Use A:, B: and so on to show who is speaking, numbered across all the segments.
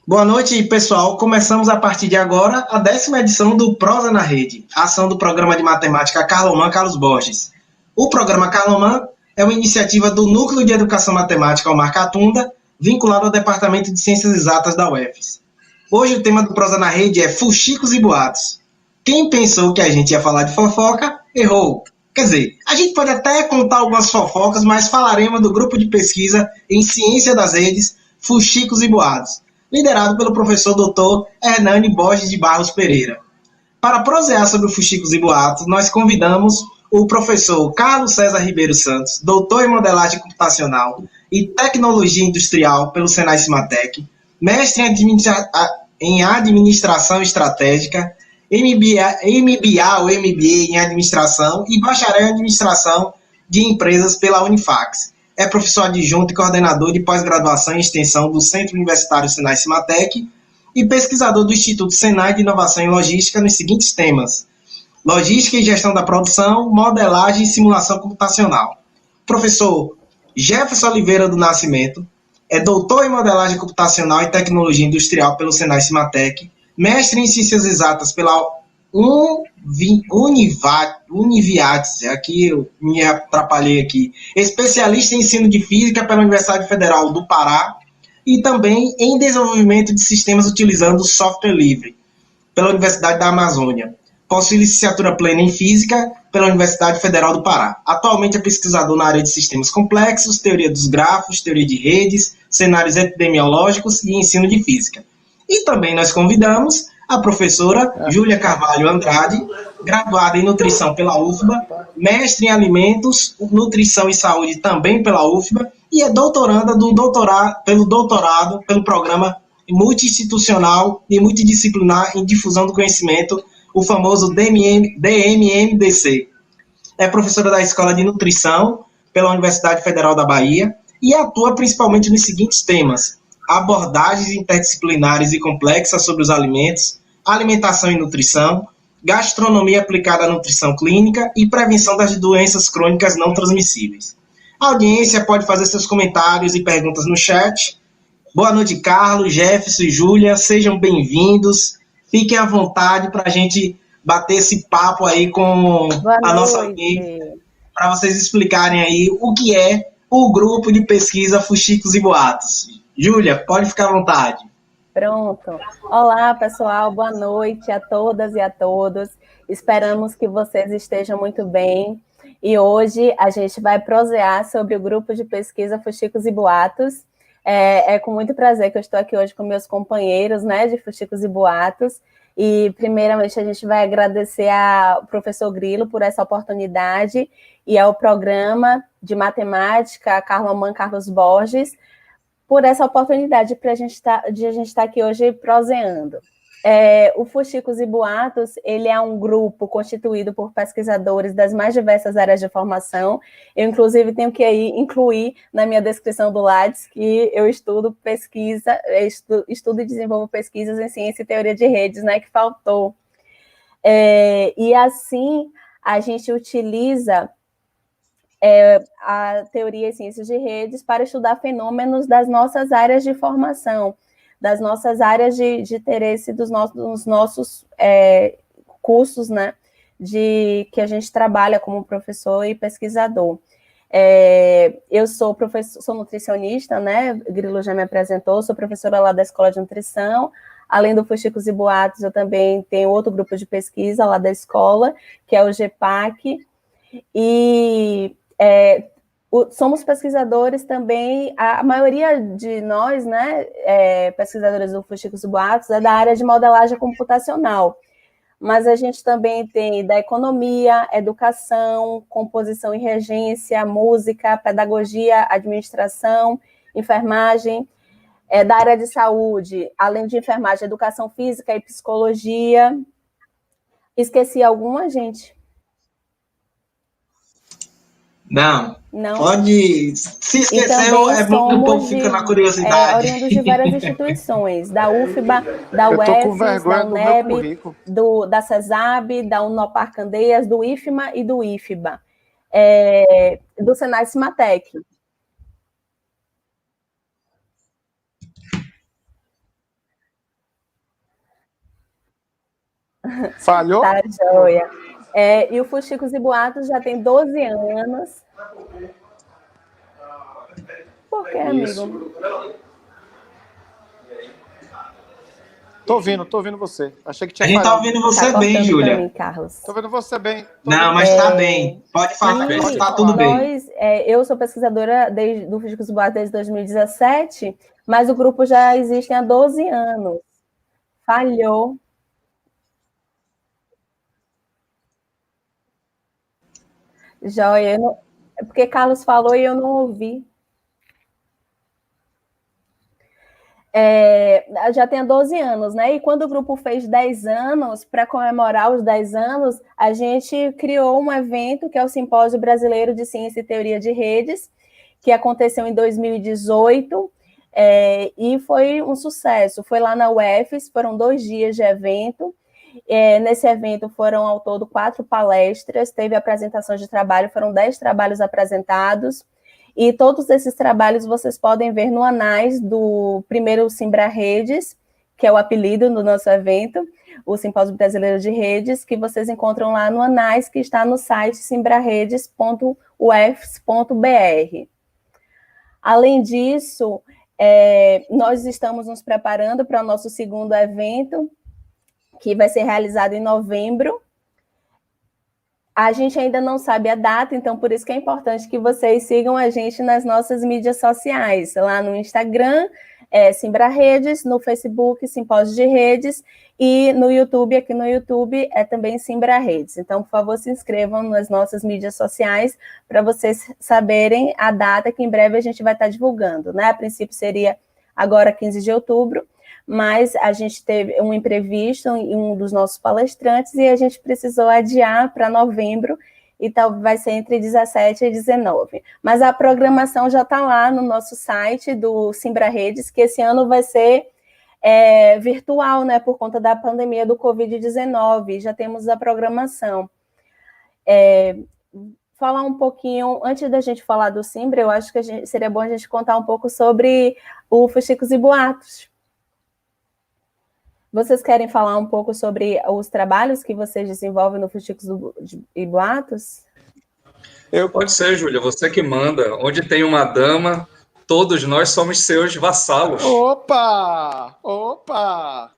A: Boa noite, pessoal. Começamos a partir de agora a 10ª edição do Prosa na Rede, a ação do programa de matemática Carloman Carlos Borges. O programa Carloman é uma iniciativa do Núcleo de Educação Matemática Omar Catunda, vinculado ao Departamento de Ciências Exatas da UFES. Hoje o tema do Prosa na Rede é fuxicos e boatos. Quem pensou que a gente ia falar de fofoca, errou. Quer dizer, a gente pode até contar algumas fofocas, mas falaremos do grupo de pesquisa em Ciência das Redes, Fuxicos e Boatos, liderado pelo professor Dr. Hernani Borges de Barros Pereira. Para prosear sobre o Fuxicos e Boatos, nós convidamos o professor Carlos César Ribeiro Santos, doutor em modelagem computacional e tecnologia industrial pelo Senai Cimatec, mestre em administração estratégica, MBA ou MBA em administração e bacharel em administração de empresas pela Unifax. É professor adjunto e coordenador de pós-graduação e extensão do Centro Universitário Senai Cimatec e pesquisador do Instituto Senai de Inovação em Logística nos seguintes temas: logística e gestão da produção, modelagem e simulação computacional. Professor Jefferson Oliveira do Nascimento é doutor em modelagem computacional e tecnologia industrial pelo Senai Cimatec, mestre em ciências exatas pela Univiates, aqui eu me atrapalhei aqui, especialista em ensino de física pela Universidade Federal do Pará e também em desenvolvimento de sistemas utilizando software livre pela Universidade da Amazônia. Possui licenciatura plena em física pela Universidade Federal do Pará. Atualmente é pesquisador na área de sistemas complexos, teoria dos grafos, teoria de redes, cenários epidemiológicos e ensino de física. E também nós convidamos a professora Júlia Carvalho Andrade, graduada em nutrição pela UFBA, mestre em alimentos, nutrição e saúde também pela UFBA, e é doutoranda pelo programa multi-institucional e multidisciplinar em difusão do conhecimento, o famoso DMMDC. É professora da Escola de Nutrição pela Universidade Federal da Bahia e atua principalmente nos seguintes temas: abordagens interdisciplinares e complexas sobre os alimentos, alimentação e nutrição, gastronomia aplicada à nutrição clínica e prevenção das doenças crônicas não transmissíveis. A audiência pode fazer seus comentários e perguntas no chat. Boa noite, Carlos, Jefferson e Júlia, sejam bem-vindos. Fiquem à vontade para a gente bater esse papo aí com a nossa audiência, para vocês explicarem aí o que é o grupo de pesquisa Fuxicos e Boatos. Júlia, pode ficar à vontade.
B: Pronto. Olá, pessoal, boa noite a todas e a todos. Esperamos que vocês estejam muito bem. E hoje a gente vai prosear sobre o grupo de pesquisa Fuxicos e Boatos. É com muito prazer que eu estou aqui hoje com meus companheiros, né, de Fuxicos e Boatos. E, primeiramente, a gente vai agradecer ao professor Grilo por essa oportunidade e ao programa de matemática Carloman Carlos Borges por essa oportunidade de a gente estar aqui hoje proseando. O Fuxicos e Boatos, ele é um grupo constituído por pesquisadores das mais diversas áreas de formação. Eu, inclusive, tenho que aí incluir na minha descrição do Lattes que eu estudo e desenvolvo pesquisas em ciência e teoria de redes, né, que faltou. E assim, a gente utiliza a teoria e ciências de redes para estudar fenômenos das nossas áreas de formação, das nossas áreas de interesse dos nossos cursos, né, que a gente trabalha como professor e pesquisador. Eu sou nutricionista, né, Grilo já me apresentou, sou professora lá da Escola de Nutrição. Além do Fuxicos e Boatos, eu também tenho outro grupo de pesquisa lá da escola, que é o GEPAC, e somos pesquisadores também, a maioria de nós, né, pesquisadores do Fuxicos e Boatos, é da área de modelagem computacional, mas a gente também tem da economia, educação, composição e regência, música, pedagogia, administração, enfermagem, da área de saúde, além de enfermagem, educação física e psicologia. Esqueci alguma, gente?
A: Não. Pode. Se esqueceu, é bom que o povo fica na curiosidade.
B: Oriundos de várias instituições, da UFBA, da UFES, da UNEB, da CESAB, da Unopar Candeias, do IFMA e do IFBA, do Senai Cimatec.
C: Falhou?
B: Tá, joia. E o Fuxicos e Boatos já tem 12 anos. Por que, amigo?
C: Tô ouvindo você. Achei que tinha
A: A gente tá
C: falhado.
A: ouvindo você bem, Júlia.
B: Mim, Carlos.
C: Tô ouvindo você bem.
A: Não, mas tá bem. Pode falar, pode estar tudo bem.
B: Eu sou pesquisadora do Fuxicos e Boatos desde 2017, mas o grupo já existe há 12 anos. Falhou. Joia, é porque Carlos falou e eu não ouvi. Já tem 12 anos, né? E quando o grupo fez 10 anos, para comemorar os 10 anos, a gente criou um evento que é o Simpósio Brasileiro de Ciência e Teoria de Redes, que aconteceu em 2018, e foi um sucesso. Foi lá na UFES, foram 2 dias de evento. Nesse evento foram ao todo 4 palestras, teve apresentação de trabalho, foram 10 trabalhos apresentados, e todos esses trabalhos vocês podem ver no anais do primeiro Simbra Redes, que é o apelido do nosso evento, o Simpósio Brasileiro de Redes, que vocês encontram lá no anais, que está no site simbraredes.ufs.br. Além disso, nós estamos nos preparando para o nosso segundo evento, que vai ser realizado em novembro. A gente ainda não sabe a data, então por isso que é importante que vocês sigam a gente nas nossas mídias sociais, lá no Instagram, Simbra Redes, no Facebook, Simpósio de Redes, e no YouTube, aqui no YouTube, também Simbra Redes. Então, por favor, se inscrevam nas nossas mídias sociais para vocês saberem a data que em breve a gente vai estar divulgando, né? A princípio seria agora 15 de outubro, mas a gente teve um imprevisto em um dos nossos palestrantes e a gente precisou adiar para novembro, então vai ser entre 17 e 19. Mas a programação já está lá no nosso site do Simbra Redes, que esse ano vai ser virtual, né, por conta da pandemia do Covid-19, já temos a programação. Falar um pouquinho, antes da gente falar do Simbra, eu acho que seria bom a gente contar um pouco sobre o Fuxicos e Boatos. Vocês querem falar um pouco sobre os trabalhos que vocês desenvolvem no Fuxicos e Boatos?
D: Pode ser, Júlia, você que manda. Onde tem uma dama, todos nós somos seus vassalos.
C: Opa! Opa!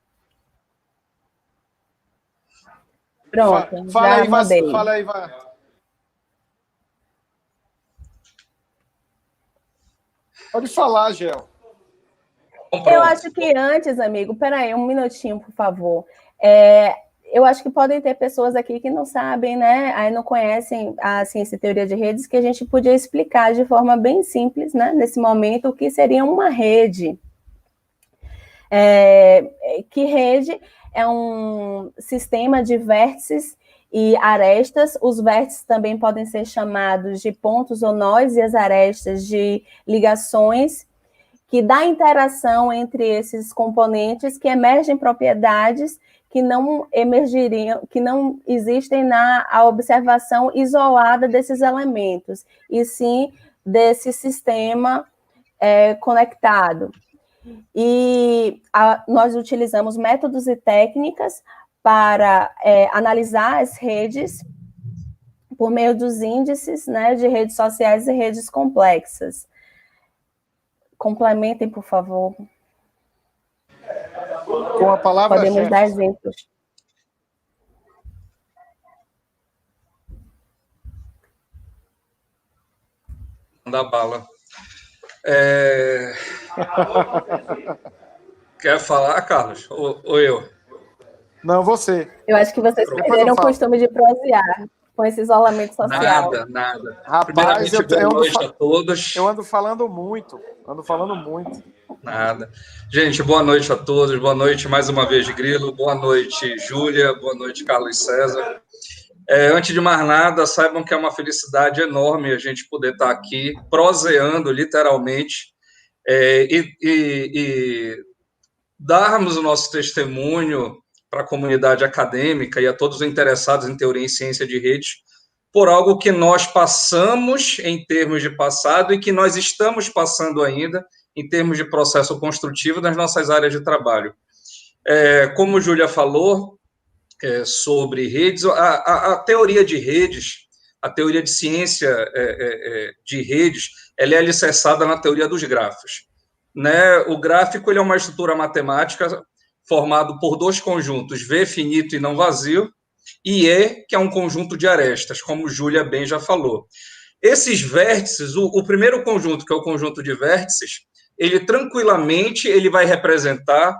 B: Pronto,
C: fala
B: já
C: aí,
B: mandei.
C: Fala aí, vai. Pode falar, Gel.
B: Eu acho que antes, amigo, peraí, um minutinho, por favor. Eu acho que podem ter pessoas aqui que não sabem, né? Aí não conhecem a ciência e teoria de redes, que a gente podia explicar de forma bem simples, né? Nesse momento, o que seria uma rede. Que rede é um sistema de vértices e arestas. Os vértices também podem ser chamados de pontos ou nós, e as arestas de ligações, que dá interação entre esses componentes, que emergem propriedades que não emergiriam, que não existem na observação isolada desses elementos, e sim desse sistema conectado. E nós utilizamos métodos e técnicas para analisar as redes por meio dos índices, né, de redes sociais e redes complexas. Complementem, por favor.
C: Com a palavra,
B: podemos dar exemplos.
D: Da bala. Quer falar, Carlos? Ou eu?
C: Não, você.
B: Eu acho que vocês perderam o costume de prosear com esse isolamento social.
D: Nada.
C: Rapaz,
D: boa noite a todos.
C: Eu ando falando muito.
D: Nada. Gente, boa noite a todos. Boa noite mais uma vez, Grilo. Boa noite, Júlia. Boa noite, Carlos César. Antes de mais nada, saibam que é uma felicidade enorme a gente poder estar aqui proseando, literalmente, e darmos o nosso testemunho para a comunidade acadêmica e a todos os interessados em teoria e ciência de redes, por algo que nós passamos em termos de passado e que nós estamos passando ainda em termos de processo construtivo nas nossas áreas de trabalho. Como Júlia falou, sobre redes. A teoria de redes, a teoria de ciência de redes, ela é alicerçada na teoria dos grafos. Né? O gráfico ele é uma estrutura matemática formado por dois conjuntos, V finito e não vazio, e E, que é um conjunto de arestas, como Júlia bem já falou. Esses vértices, o primeiro conjunto, que é o conjunto de vértices, ele tranquilamente ele vai representar,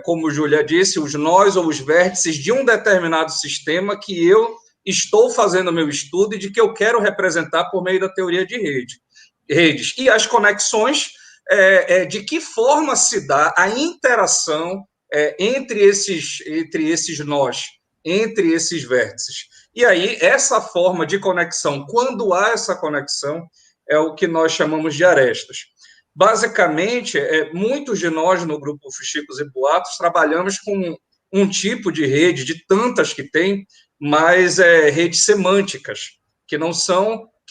D: como Júlia disse, os nós ou os vértices de um determinado sistema que eu estou fazendo meu estudo e de que eu quero representar por meio da teoria de redes. E as conexões, de que forma se dá a interação entre esses nós, entre esses vértices. E aí, essa forma de conexão, quando há essa conexão, é o que nós chamamos de arestas. Basicamente, muitos de nós no grupo Fuxicos e Boatos trabalhamos com um tipo de rede, de tantas que tem, mas redes semânticas, que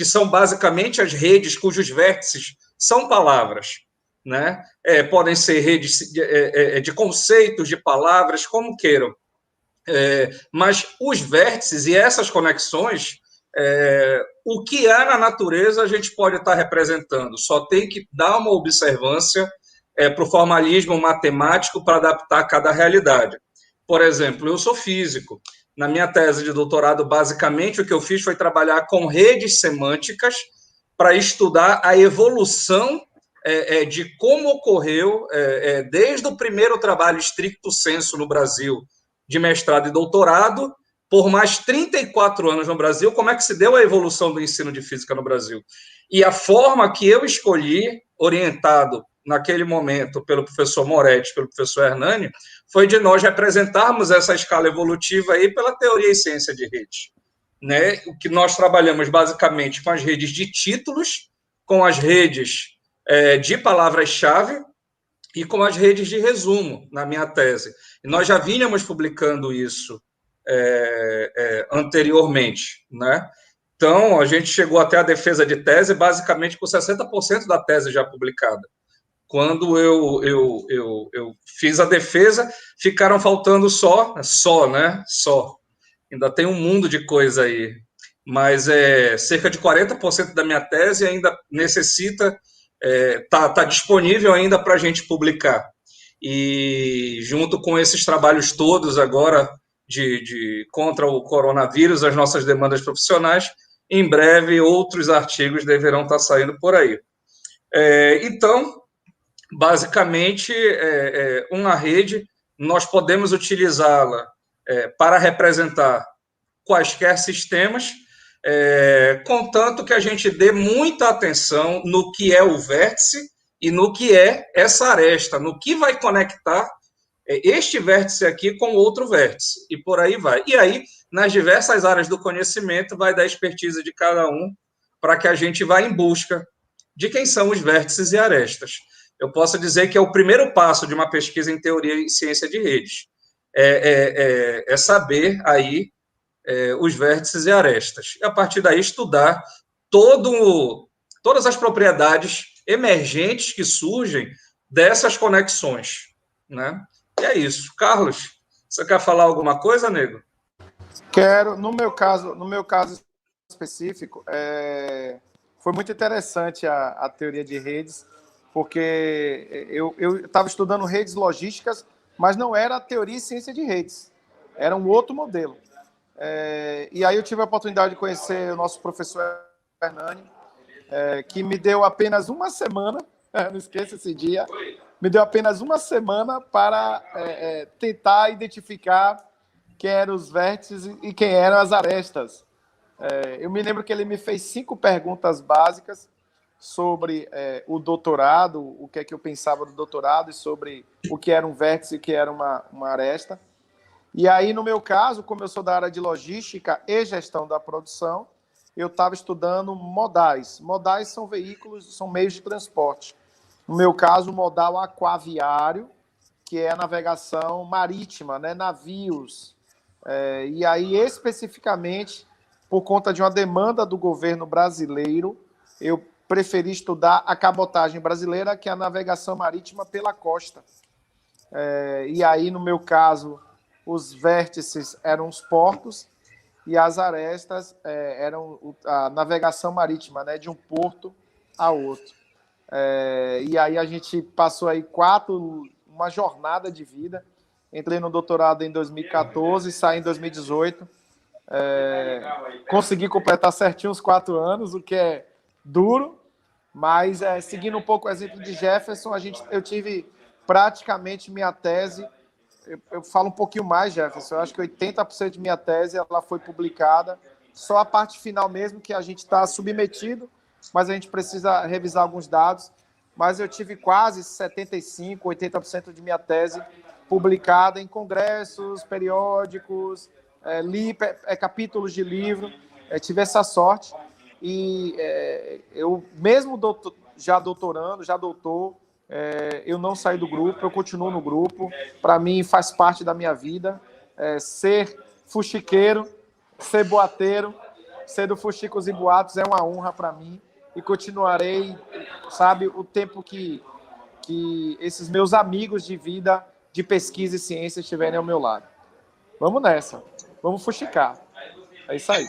D: são basicamente as redes cujos vértices são palavras, né? Podem ser redes de conceitos, de palavras, como queiram. Mas os vértices e essas conexões, o que há na natureza a gente pode estar representando, só tem que dar uma observância para o formalismo matemático para adaptar a cada realidade. Por exemplo, eu sou físico. Na minha tese de doutorado, basicamente, o que eu fiz foi trabalhar com redes semânticas para estudar a evolução de como ocorreu, desde o primeiro trabalho stricto sensu no Brasil, de mestrado e doutorado, por mais 34 anos no Brasil, como é que se deu a evolução do ensino de física no Brasil. E a forma que eu escolhi, orientado naquele momento pelo professor Moretti, pelo professor Hernani, foi de nós representarmos essa escala evolutiva aí pela teoria e ciência de redes. Né? O que nós trabalhamos basicamente com as redes de títulos, com as redes de palavras-chave, e com as redes de resumo, na minha tese. E nós já vínhamos publicando isso anteriormente, né? Então, a gente chegou até a defesa de tese, basicamente com 60% da tese já publicada. Quando eu fiz a defesa, ficaram faltando só, né? Só. Ainda tem um mundo de coisa aí. Mas cerca de 40% da minha tese ainda necessita... Tá disponível ainda para a gente publicar. E junto com esses trabalhos todos agora contra o coronavírus, as nossas demandas profissionais, em breve outros artigos deverão estar saindo por aí. Então, basicamente, uma rede, nós podemos utilizá-la para representar quaisquer sistemas, contanto que a gente dê muita atenção no que é o vértice e no que é essa aresta, no que vai conectar este vértice aqui com outro vértice, e por aí vai. E aí, nas diversas áreas do conhecimento, vai dar expertise de cada um para que a gente vá em busca de quem são os vértices e arestas. Eu posso dizer que é o primeiro passo de uma pesquisa em teoria e ciência de redes. É saber aí os vértices e arestas. E, a partir daí, estudar todas as propriedades emergentes que surgem dessas conexões. Né? E é isso. Carlos, você quer falar alguma coisa, nego?
C: Quero. No meu caso específico, foi muito interessante a teoria de redes, porque eu estava estudando redes logísticas, mas não era a teoria e ciência de redes. Era um outro modelo. E aí eu tive a oportunidade de conhecer o nosso professor Hernani, que me deu apenas uma semana, não esqueça esse dia, me deu apenas uma semana para tentar identificar quem eram os vértices e quem eram as arestas. Eu me lembro que ele me fez 5 perguntas básicas sobre o doutorado, o que é que eu pensava do doutorado e sobre o que era um vértice e o que era uma aresta. E aí, no meu caso, como eu sou da área de logística e gestão da produção, eu estava estudando modais. Modais são veículos, são meios de transporte. No meu caso, o modal aquaviário, que é a navegação marítima, né, navios. E aí, especificamente, por conta de uma demanda do governo brasileiro, eu preferi estudar a cabotagem brasileira, que é a navegação marítima pela costa. E aí, no meu caso, os vértices eram os portos e as arestas eram a navegação marítima, né, de um porto a outro. E aí a gente passou aí uma jornada de vida. Entrei no doutorado em 2014, saí em 2018. Consegui completar certinho os 4 anos, o que é duro, mas seguindo um pouco o exemplo de Jefferson, eu tive praticamente minha tese. Eu falo um pouquinho mais, Jefferson. Eu acho que 80% de minha tese ela foi publicada. Só a parte final mesmo que a gente está submetido, mas a gente precisa revisar alguns dados. Mas eu tive quase 75%, 80% de minha tese publicada em congressos, periódicos, li capítulos de livro. Tive essa sorte. E eu, mesmo já doutor, eu não saí do grupo, eu continuo no grupo. Para mim, faz parte da minha vida. Ser fuxiqueiro, ser boateiro, ser do Fuxicos e Boatos é uma honra para mim. E continuarei, sabe, o tempo que esses meus amigos de vida, de pesquisa e ciência estiverem ao meu lado. Vamos nessa. Vamos fuxicar. É isso aí.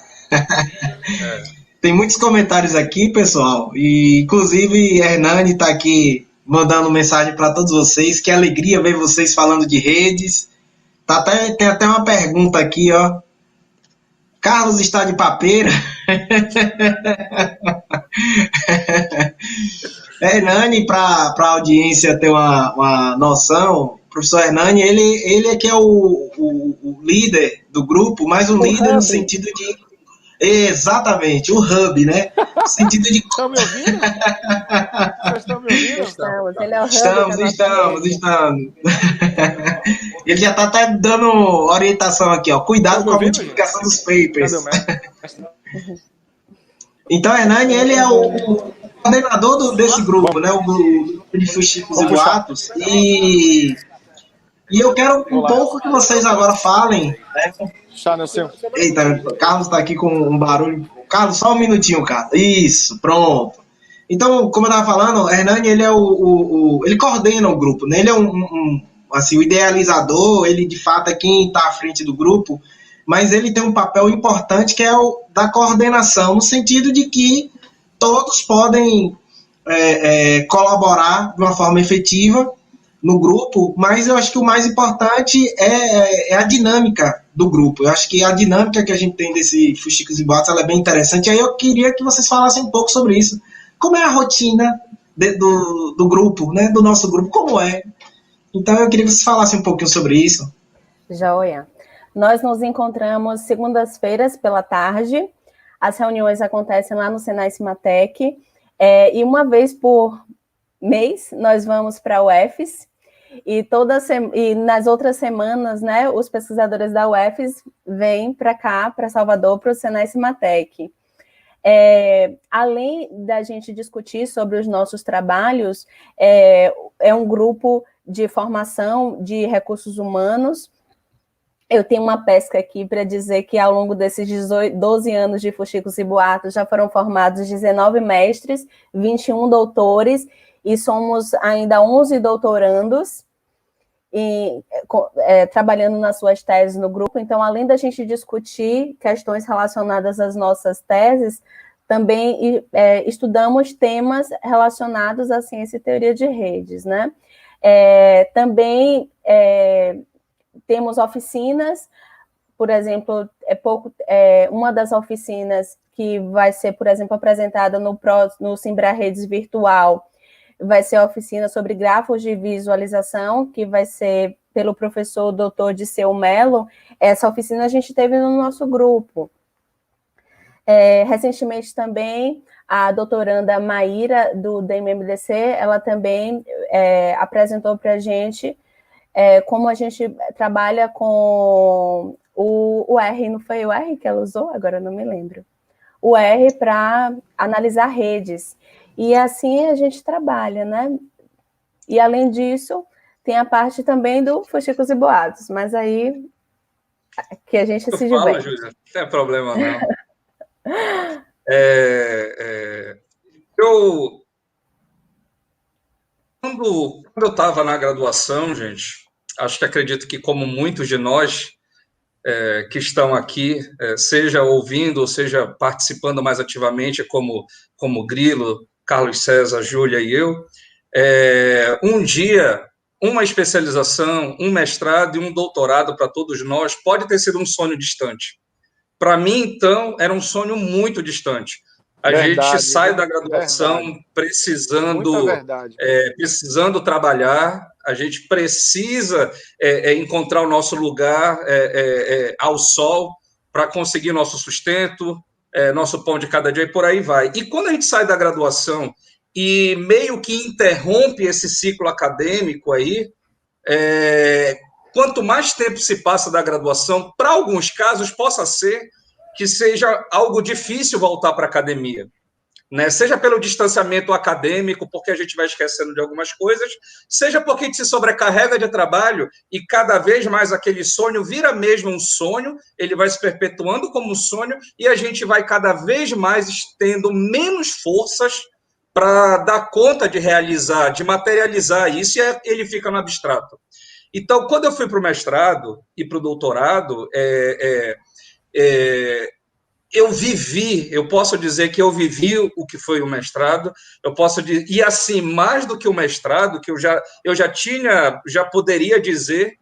A: Tem muitos comentários aqui, pessoal. E, inclusive, Hernani está aqui mandando mensagem para todos vocês. Que alegria ver vocês falando de redes. Tem até uma pergunta aqui, ó. Carlos está de papeira. Hernani, para a audiência ter uma noção, o professor Hernani, ele é que é o líder do grupo, mas o líder hub. No sentido de... Exatamente, o hub, né? No sentido de...
C: Estão me ouvindo? Vocês estão me ouvindo?
B: Estamos, ele é o hub.
A: Estamos. Ele já está até dando orientação aqui, ó. Cuidado com a multiplicação dos papers. Então, Hernani, ele é o coordenador desse grupo, né? O grupo de Fuxicos e Boatos. E eu quero um pouco que vocês agora falem, né? Eita, o Carlos está aqui com um barulho. Carlos, só um minutinho, cara. Isso, pronto. Então, como eu estava falando, o Hernani, ele é ele coordena o grupo, né? Ele é assim, o idealizador, ele de fato é quem está à frente do grupo, mas ele tem um papel importante que é o da coordenação, no sentido de que todos podem colaborar de uma forma efetiva no grupo, mas eu acho que o mais importante é a dinâmica do grupo. Eu acho que a dinâmica que a gente tem desse Fuxicos e Boatos, ela é bem interessante. Aí eu queria que vocês falassem um pouco sobre isso. Como é a rotina do grupo, né? Do nosso grupo, como é? Então eu queria que vocês falassem um pouquinho sobre isso.
B: Joia. Nós nos encontramos segundas-feiras pela tarde. As reuniões acontecem lá no Senai Cimatec. E uma vez por mês nós vamos para a UFES. E nas outras semanas, né, os pesquisadores da UFES vêm para cá, para Salvador, para o Senai Cimatec. Além da gente discutir sobre os nossos trabalhos, é um grupo de formação de recursos humanos. Eu tenho uma pesca aqui para dizer que ao longo desses 12 anos de Fuxicos e Boatos já foram formados 19 mestres, 21 doutores, e somos ainda 11 doutorandos trabalhando nas suas teses no grupo. Então, além da gente discutir questões relacionadas às nossas teses, também estudamos temas relacionados à ciência e teoria de redes, né? Também temos oficinas, por exemplo, uma das oficinas que vai ser, por exemplo, apresentada no Simbra Redes Virtual, vai ser a oficina sobre grafos de visualização, que vai ser pelo professor Dr. Disseu Melo. Essa oficina a gente teve no nosso grupo. Recentemente também, a doutoranda Maíra, do DMMDC, ela também apresentou para a gente como a gente trabalha com o R, não foi o R que ela usou? Agora não me lembro. O R para analisar redes. E assim a gente trabalha, né? E além disso, tem a parte também do Fuxicos e Boatos, mas aí que a gente se diverte.
D: Fala, Júlia, não tem problema não. Quando eu estava na graduação, gente, acho que acredito que, como muitos de nós que estão aqui, seja ouvindo ou seja participando mais ativamente, como Grilo, Carlos César, Júlia e eu, um dia, uma especialização, um mestrado e um doutorado para todos nós pode ter sido um sonho distante. Para mim, então, era um sonho muito distante. A gente sai da graduação precisando trabalhar, a gente precisa encontrar o nosso lugar ao sol para conseguir nosso sustento, nosso pão de cada dia e por aí vai. E quando a gente sai da graduação e meio que interrompe esse ciclo acadêmico aí, quanto mais tempo se passa da graduação, para alguns casos possa ser que seja algo difícil voltar para a academia, né? Seja pelo distanciamento acadêmico, porque a gente vai esquecendo de algumas coisas, seja porque a gente se sobrecarrega de trabalho e cada vez mais aquele sonho vira mesmo um sonho, ele vai se perpetuando como um sonho e a gente vai cada vez mais tendo menos forças para dar conta de realizar, de materializar isso, e ele fica no abstrato. Então, quando eu fui para o mestrado e para o doutorado, eu posso dizer que eu vivi o que foi o mestrado, e assim, mais do que o mestrado, que eu já poderia dizer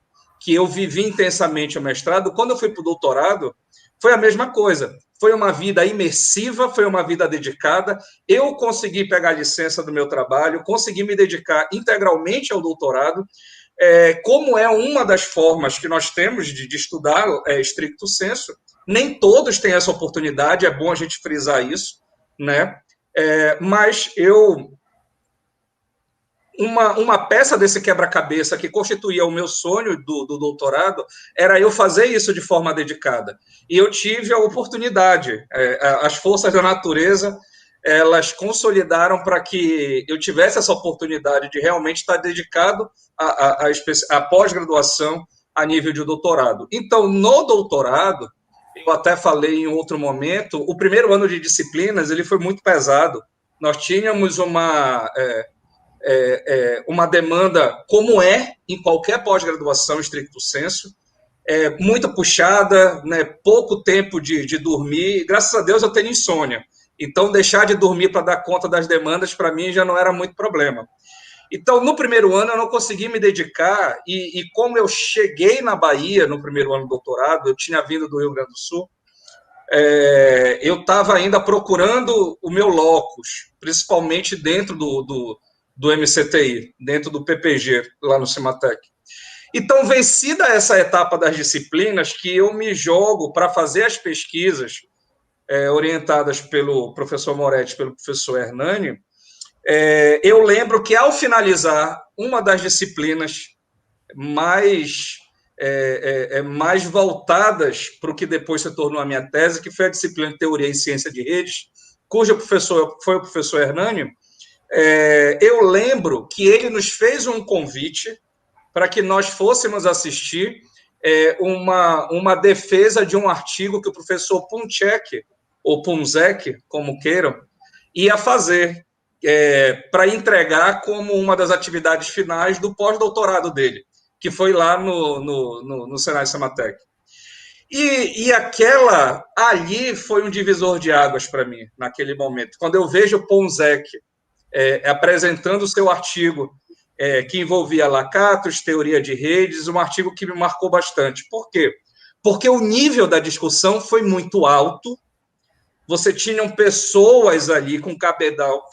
D: que eu vivi intensamente o mestrado, quando eu fui para o doutorado, foi a mesma coisa. Foi uma vida imersiva, foi uma vida dedicada. Eu consegui pegar a licença do meu trabalho, consegui me dedicar integralmente ao doutorado, como é uma das formas que nós temos de estudar stricto sensu. Nem todos têm essa oportunidade, é bom a gente frisar isso, né? Mas uma peça desse quebra-cabeça que constituía o meu sonho do doutorado era eu fazer isso de forma dedicada. E eu tive a oportunidade, as forças da natureza, elas consolidaram para que eu tivesse essa oportunidade de realmente estar dedicado à pós-graduação a nível de doutorado. Então, no doutorado, eu até falei em outro momento, o primeiro ano de disciplinas ele foi muito pesado. Nós tínhamos uma demanda, como em qualquer pós-graduação, stricto sensu, muito puxada, né, pouco tempo de dormir. Graças a Deus eu tenho insônia. Então, deixar de dormir para dar conta das demandas, para mim, já não era muito problema. Então, no primeiro ano, eu não consegui me dedicar, e como eu cheguei na Bahia no primeiro ano do doutorado, eu tinha vindo do Rio Grande do Sul, eu estava ainda procurando o meu locus, principalmente dentro do MCTI, dentro do PPG, lá no Cimatec. Então, vencida essa etapa das disciplinas, que eu me jogo para fazer as pesquisas orientadas pelo professor Moretti, pelo professor Hernani, eu lembro que, ao finalizar uma das disciplinas mais voltadas para o que depois se tornou a minha tese, que foi a disciplina de Teoria e Ciência de Redes, cujo professor foi o professor Hernani, eu lembro que ele nos fez um convite para que nós fôssemos assistir uma defesa de um artigo que o professor Punchek, ou Punzek, como queiram, ia fazer, para entregar como uma das atividades finais do pós-doutorado dele, que foi lá no Senai Cimatec. E ali foi um divisor de águas para mim, naquele momento. Quando eu vejo o Punzek apresentando o seu artigo, que envolvia lacatos, teoria de redes, um artigo que me marcou bastante. Por quê? Porque o nível da discussão foi muito alto, você tinha pessoas ali com cabedal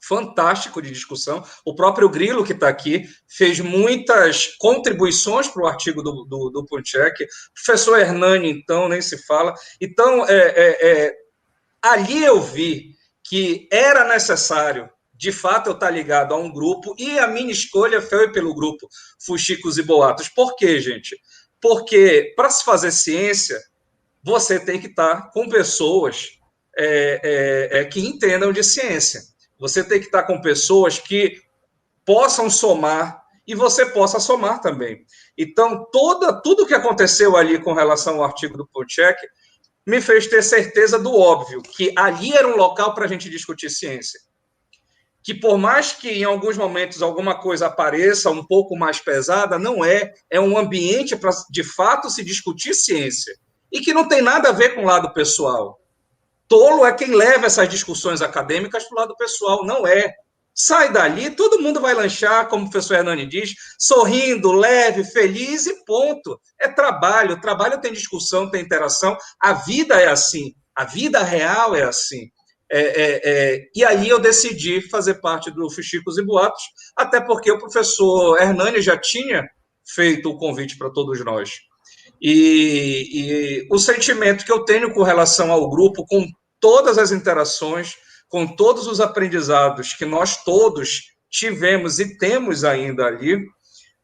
D: fantástico de discussão. O próprio Grilo, que está aqui, fez muitas contribuições para o artigo do Punchek. O professor Hernani, então, nem se fala. Então, ali eu vi que era necessário, de fato, eu estar ligado a um grupo, e a minha escolha foi pelo grupo Fuxicos e Boatos. Por quê, gente? Porque, para se fazer ciência, você tem que estar com pessoas que entendam de ciência. Você tem que estar com pessoas que possam somar e você possa somar também. Então, tudo que aconteceu ali com relação ao artigo do Punchek me fez ter certeza do óbvio, que ali era um local para a gente discutir ciência. que por mais que em alguns momentos alguma coisa apareça um pouco mais pesada, não é. É um ambiente para, de fato, se discutir ciência. E que não tem nada a ver com o lado pessoal. Tolo é quem leva essas discussões acadêmicas para o lado pessoal, não é. Sai dali, todo mundo vai lanchar, como o professor Hernani diz, sorrindo, leve, feliz e ponto. É trabalho, trabalho tem discussão, tem interação, a vida é assim, a vida real é assim. E aí eu decidi fazer parte do Fuxicos e Boatos, até porque o professor Hernani já tinha feito o convite para todos nós. E o sentimento que eu tenho com relação ao grupo, com todas as interações, com todos os aprendizados que nós todos tivemos e temos ainda ali,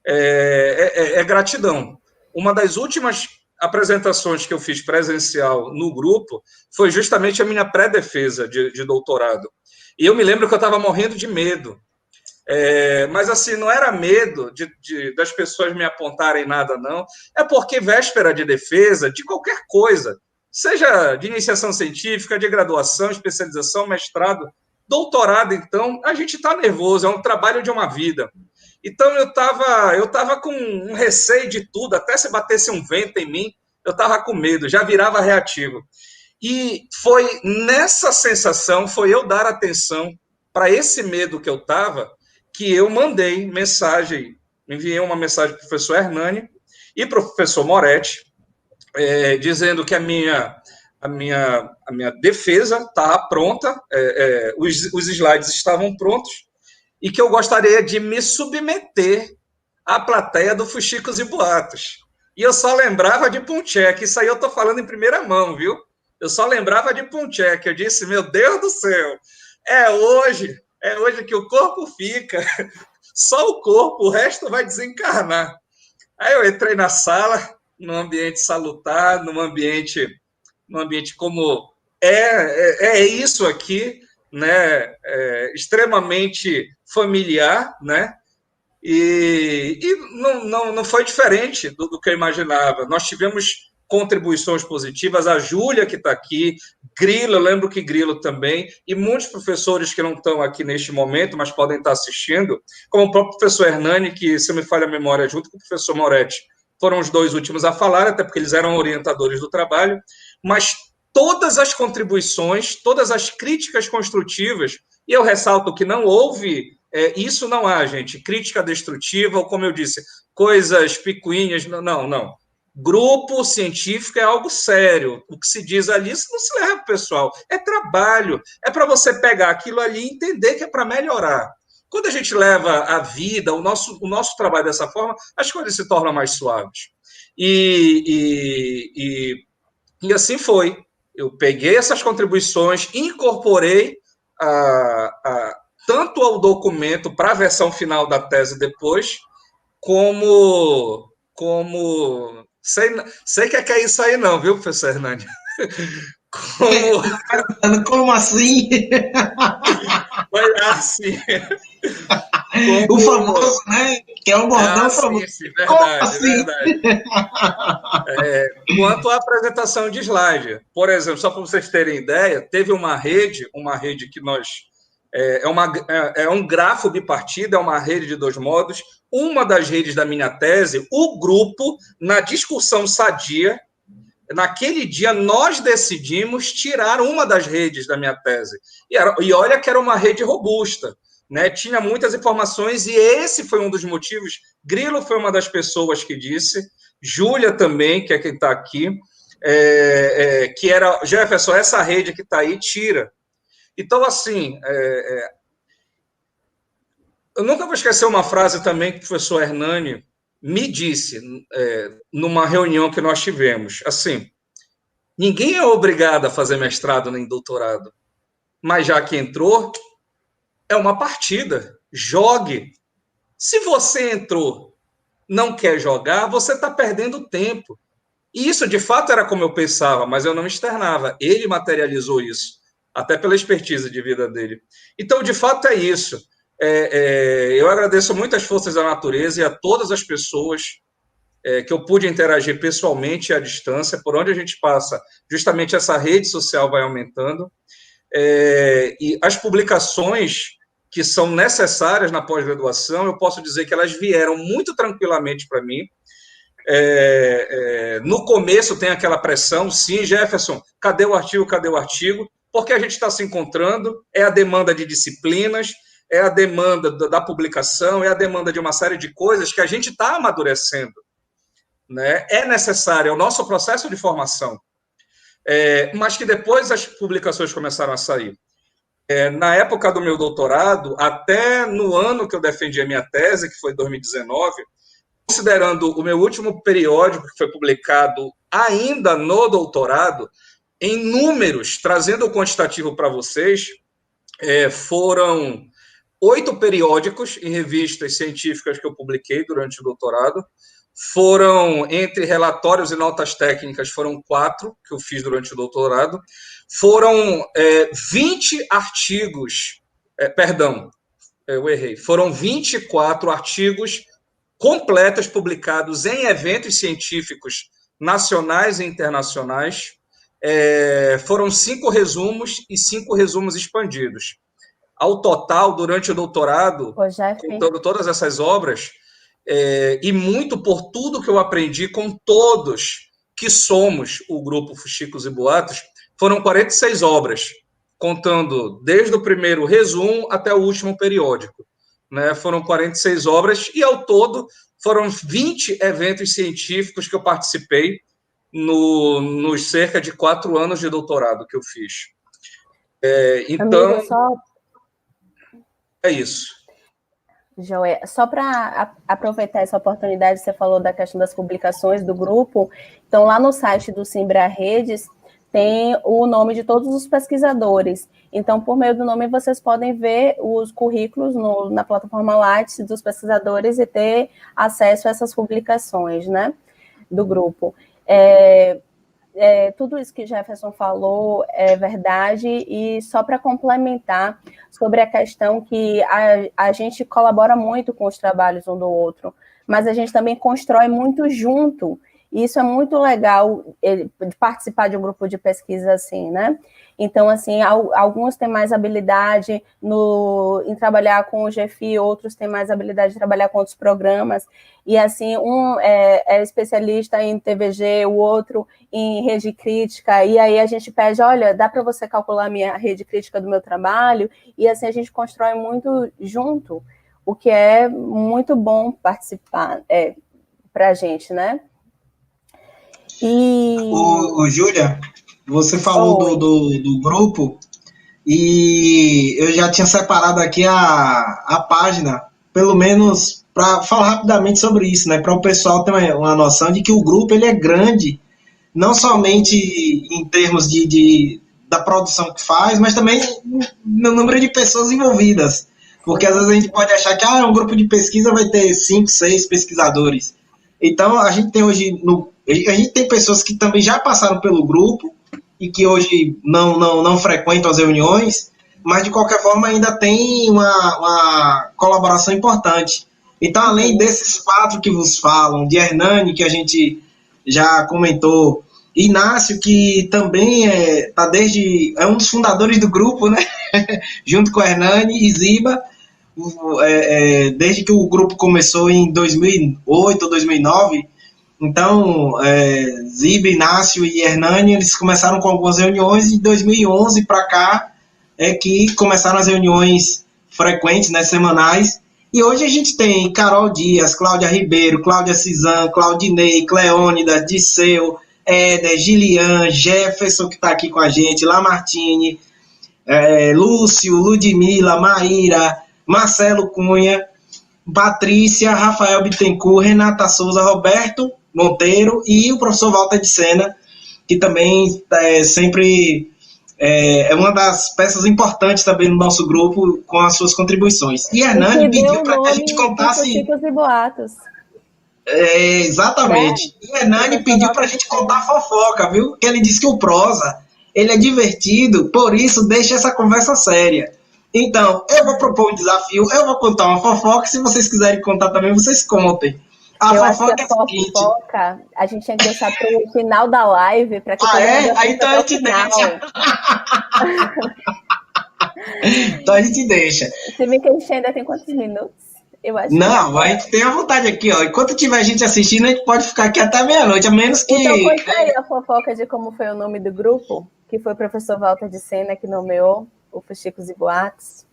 D: é gratidão. Uma das últimas apresentações que eu fiz presencial no grupo foi justamente a minha pré-defesa de doutorado. E eu me lembro que eu estava morrendo de medo. Mas, assim, não era medo das pessoas me apontarem nada, não. É porque véspera de defesa, de qualquer coisa, seja de iniciação científica, de graduação, especialização, mestrado, doutorado, então, a gente está nervoso, é um trabalho de uma vida. Então, eu tava com um receio de tudo, até se batesse um vento em mim, eu estava com medo, já virava reativo. E foi nessa sensação, foi eu dar atenção para esse medo que eu estava, que eu mandei mensagem, enviei uma mensagem para o professor Hernani e para o professor Moretti, dizendo que a minha defesa estava pronta, os slides estavam prontos, e que eu gostaria de me submeter à plateia do Fuxicos e Boatos. E eu só lembrava de Punchek, isso aí eu estou falando em primeira mão, viu? Eu só lembrava de Punchek, eu disse, meu Deus do céu, é hoje que o corpo fica, só o corpo, o resto vai desencarnar. Aí eu entrei na sala, num ambiente salutar, num ambiente como é isso aqui, né? Extremamente familiar, né? E não foi diferente do que eu imaginava. Nós tivemos contribuições positivas, a Júlia, que está aqui, Grilo, eu lembro que Grilo também, e muitos professores que não estão aqui neste momento, mas podem estar assistindo, como o próprio professor Hernani, que, se me falha a memória, junto com o professor Moretti, foram os dois últimos a falar, até porque eles eram orientadores do trabalho, mas todas as contribuições, todas as críticas construtivas, e eu ressalto que não houve, isso não há, gente, crítica destrutiva, ou como eu disse, coisas picuinhas, não. Grupo científico é algo sério. O que se diz ali, isso não se leva para o pessoal. É trabalho. É para você pegar aquilo ali e entender que é para melhorar. Quando a gente leva a vida, o nosso trabalho dessa forma, as coisas se tornam mais suaves. E assim foi. Eu peguei essas contribuições, incorporei tanto ao documento para a versão final da tese depois, como sei que é isso aí não, viu, professor Hernani?
A: Como assim?
D: Foi assim.
A: O famoso, né? Que é um bordão famoso.
D: Sim, verdade. Quanto à apresentação de slide, por exemplo, só para vocês terem ideia, teve uma rede que nós... É um grafo bipartido, é uma rede de 2 modos. Uma das redes da minha tese, o grupo, na discussão sadia, naquele dia nós decidimos tirar uma das redes da minha tese. E olha que era uma rede robusta, né? Tinha muitas informações e esse foi um dos motivos. Grilo foi uma das pessoas que disse, Júlia também, que é quem está aqui, que era, Jefferson, essa rede que está aí, tira. Então, assim, eu nunca vou esquecer uma frase também que o professor Hernani me disse numa reunião que nós tivemos. Assim, ninguém é obrigado a fazer mestrado nem doutorado, mas já que entrou, é uma partida. Jogue. Se você entrou, não quer jogar, você está perdendo tempo. E isso, de fato, era como eu pensava, mas eu não externava. Ele materializou isso, até pela expertise de vida dele. Então, de fato, é isso. Eu agradeço muito às forças da natureza e a todas as pessoas que eu pude interagir pessoalmente à distância, por onde a gente passa, justamente essa rede social vai aumentando. E as publicações que são necessárias na pós-graduação, eu posso dizer que elas vieram muito tranquilamente para mim. No começo tem aquela pressão, sim, Jefferson, cadê o artigo, cadê o artigo? Porque a gente está se encontrando, é a demanda de disciplinas, é a demanda da publicação, é a demanda de uma série de coisas que a gente está amadurecendo, né? É necessário, é o nosso processo de formação, mas que depois as publicações começaram a sair. Na época do meu doutorado, até no ano que eu defendi a minha tese, que foi 2019, considerando o meu último periódico, que foi publicado ainda no doutorado, em números, trazendo o quantitativo para vocês, foram 8 periódicos em revistas científicas que eu publiquei durante o doutorado. Foram, entre relatórios e notas técnicas, foram 4 que eu fiz durante o doutorado. Foram 20 artigos, eu errei, foram 24 artigos completos publicados em eventos científicos nacionais e internacionais. Foram 5 resumos e 5 resumos expandidos. Ao total, durante o doutorado, contando todas essas obras, e muito por tudo que eu aprendi com todos que somos o grupo Fuxicos e Boatos, foram 46 obras, contando desde o primeiro resumo até o último periódico, né? Foram 46 obras e, ao todo, foram 20 eventos científicos que eu participei nos cerca de 4 anos de doutorado que eu fiz. Então,
B: amigo,
D: é isso.
B: Joé, só para aproveitar essa oportunidade, você falou da questão das publicações do grupo, então lá no site do Simbra Redes tem o nome de todos os pesquisadores, então por meio do nome vocês podem ver os currículos na plataforma Lattes dos pesquisadores e ter acesso a essas publicações, né, do grupo. Tudo isso que Jefferson falou é verdade, e só para complementar sobre a questão que a gente colabora muito com os trabalhos um do outro, mas a gente também constrói muito junto, e isso é muito legal, de participar de um grupo de pesquisa assim, né? Então, assim, alguns têm mais habilidade em trabalhar com o GFI, outros têm mais habilidade de trabalhar com outros programas, e assim, um é especialista em TVG, o outro em rede crítica, e aí a gente pede, olha, dá para você calcular a minha rede crítica do meu trabalho, e assim a gente constrói muito junto, o que é muito bom participar para a gente, né?
A: Júlia, você falou do grupo, e eu já tinha separado aqui a página, pelo menos para falar rapidamente sobre isso, né? Para o pessoal ter uma noção de que o grupo ele é grande, não somente em termos da produção que faz, mas também no número de pessoas envolvidas. Porque às vezes a gente pode achar que um grupo de pesquisa vai ter 5, 6 pesquisadores. Então, a gente tem hoje, a gente tem pessoas que também já passaram pelo grupo e que hoje não frequentam as reuniões, mas de qualquer forma ainda tem uma colaboração importante. Então, além desses 4 que vos falam, de Hernani, que a gente já comentou, Inácio, que também é um dos fundadores do grupo, né? Junto com Hernani e Ziba, desde que o grupo começou em 2008 ou 2009. Então, Ziba, Inácio e Hernani, eles começaram com algumas reuniões, e de 2011 para cá é que começaram as reuniões frequentes, né, semanais. E hoje a gente tem Carol Dias, Cláudia Ribeiro, Cláudia Cizan, Claudinei, Cleônida, Disseu, Éder, Gilian, Jefferson, que está aqui com a gente, Lamartine, Lúcio, Ludmila, Maíra, Marcelo Cunha, Patrícia, Rafael Bittencourt, Renata Souza, Roberto Monteiro e o professor Walter de Sena, que também sempre é uma das peças importantes também no nosso grupo, com as suas contribuições. E Hernani pediu para que a gente contasse...
B: Fuxicos e Boatos.
A: Exatamente. E Hernani pediu para a gente contar fofoca, viu? Que ele disse que o prosa, ele é divertido, por isso deixa essa conversa séria. Então, eu vou propor um desafio, eu vou contar uma fofoca, se vocês quiserem contar também, vocês contem.
B: A fofoca, a gente tinha que deixar para o final da live, para que
A: Aí então eu te deixo. Então a gente deixa.
B: Você vê que a gente ainda tem quantos minutos? Eu acho
A: Não,
B: que...
A: a gente tem a vontade aqui, ó. Enquanto tiver gente assistindo, a gente pode ficar aqui até meia-noite, a menos que...
B: Então, conta aí a fofoca de como foi o nome do grupo, que foi o professor Walter de Sena que nomeou o Fuxicos e Boatos.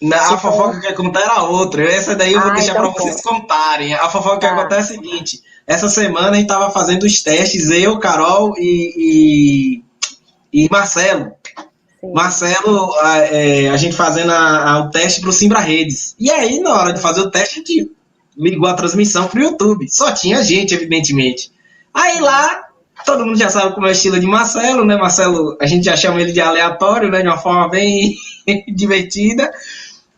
A: Não, a fofoca que ia contar era outra. Essa daí eu vou deixar
B: então
A: para vocês contarem. A fofoca que acontece é a seguinte: essa semana a gente estava fazendo os testes, eu, Carol e Marcelo. Sim. Marcelo, a gente fazendo o teste para o Simbra Redes. E aí, na hora de fazer o teste, a gente ligou a transmissão para o YouTube. Só tinha gente, evidentemente. Aí lá, todo mundo já sabe como é o estilo de Marcelo, né? Marcelo, a gente já chama ele de aleatório, né? De uma forma bem divertida.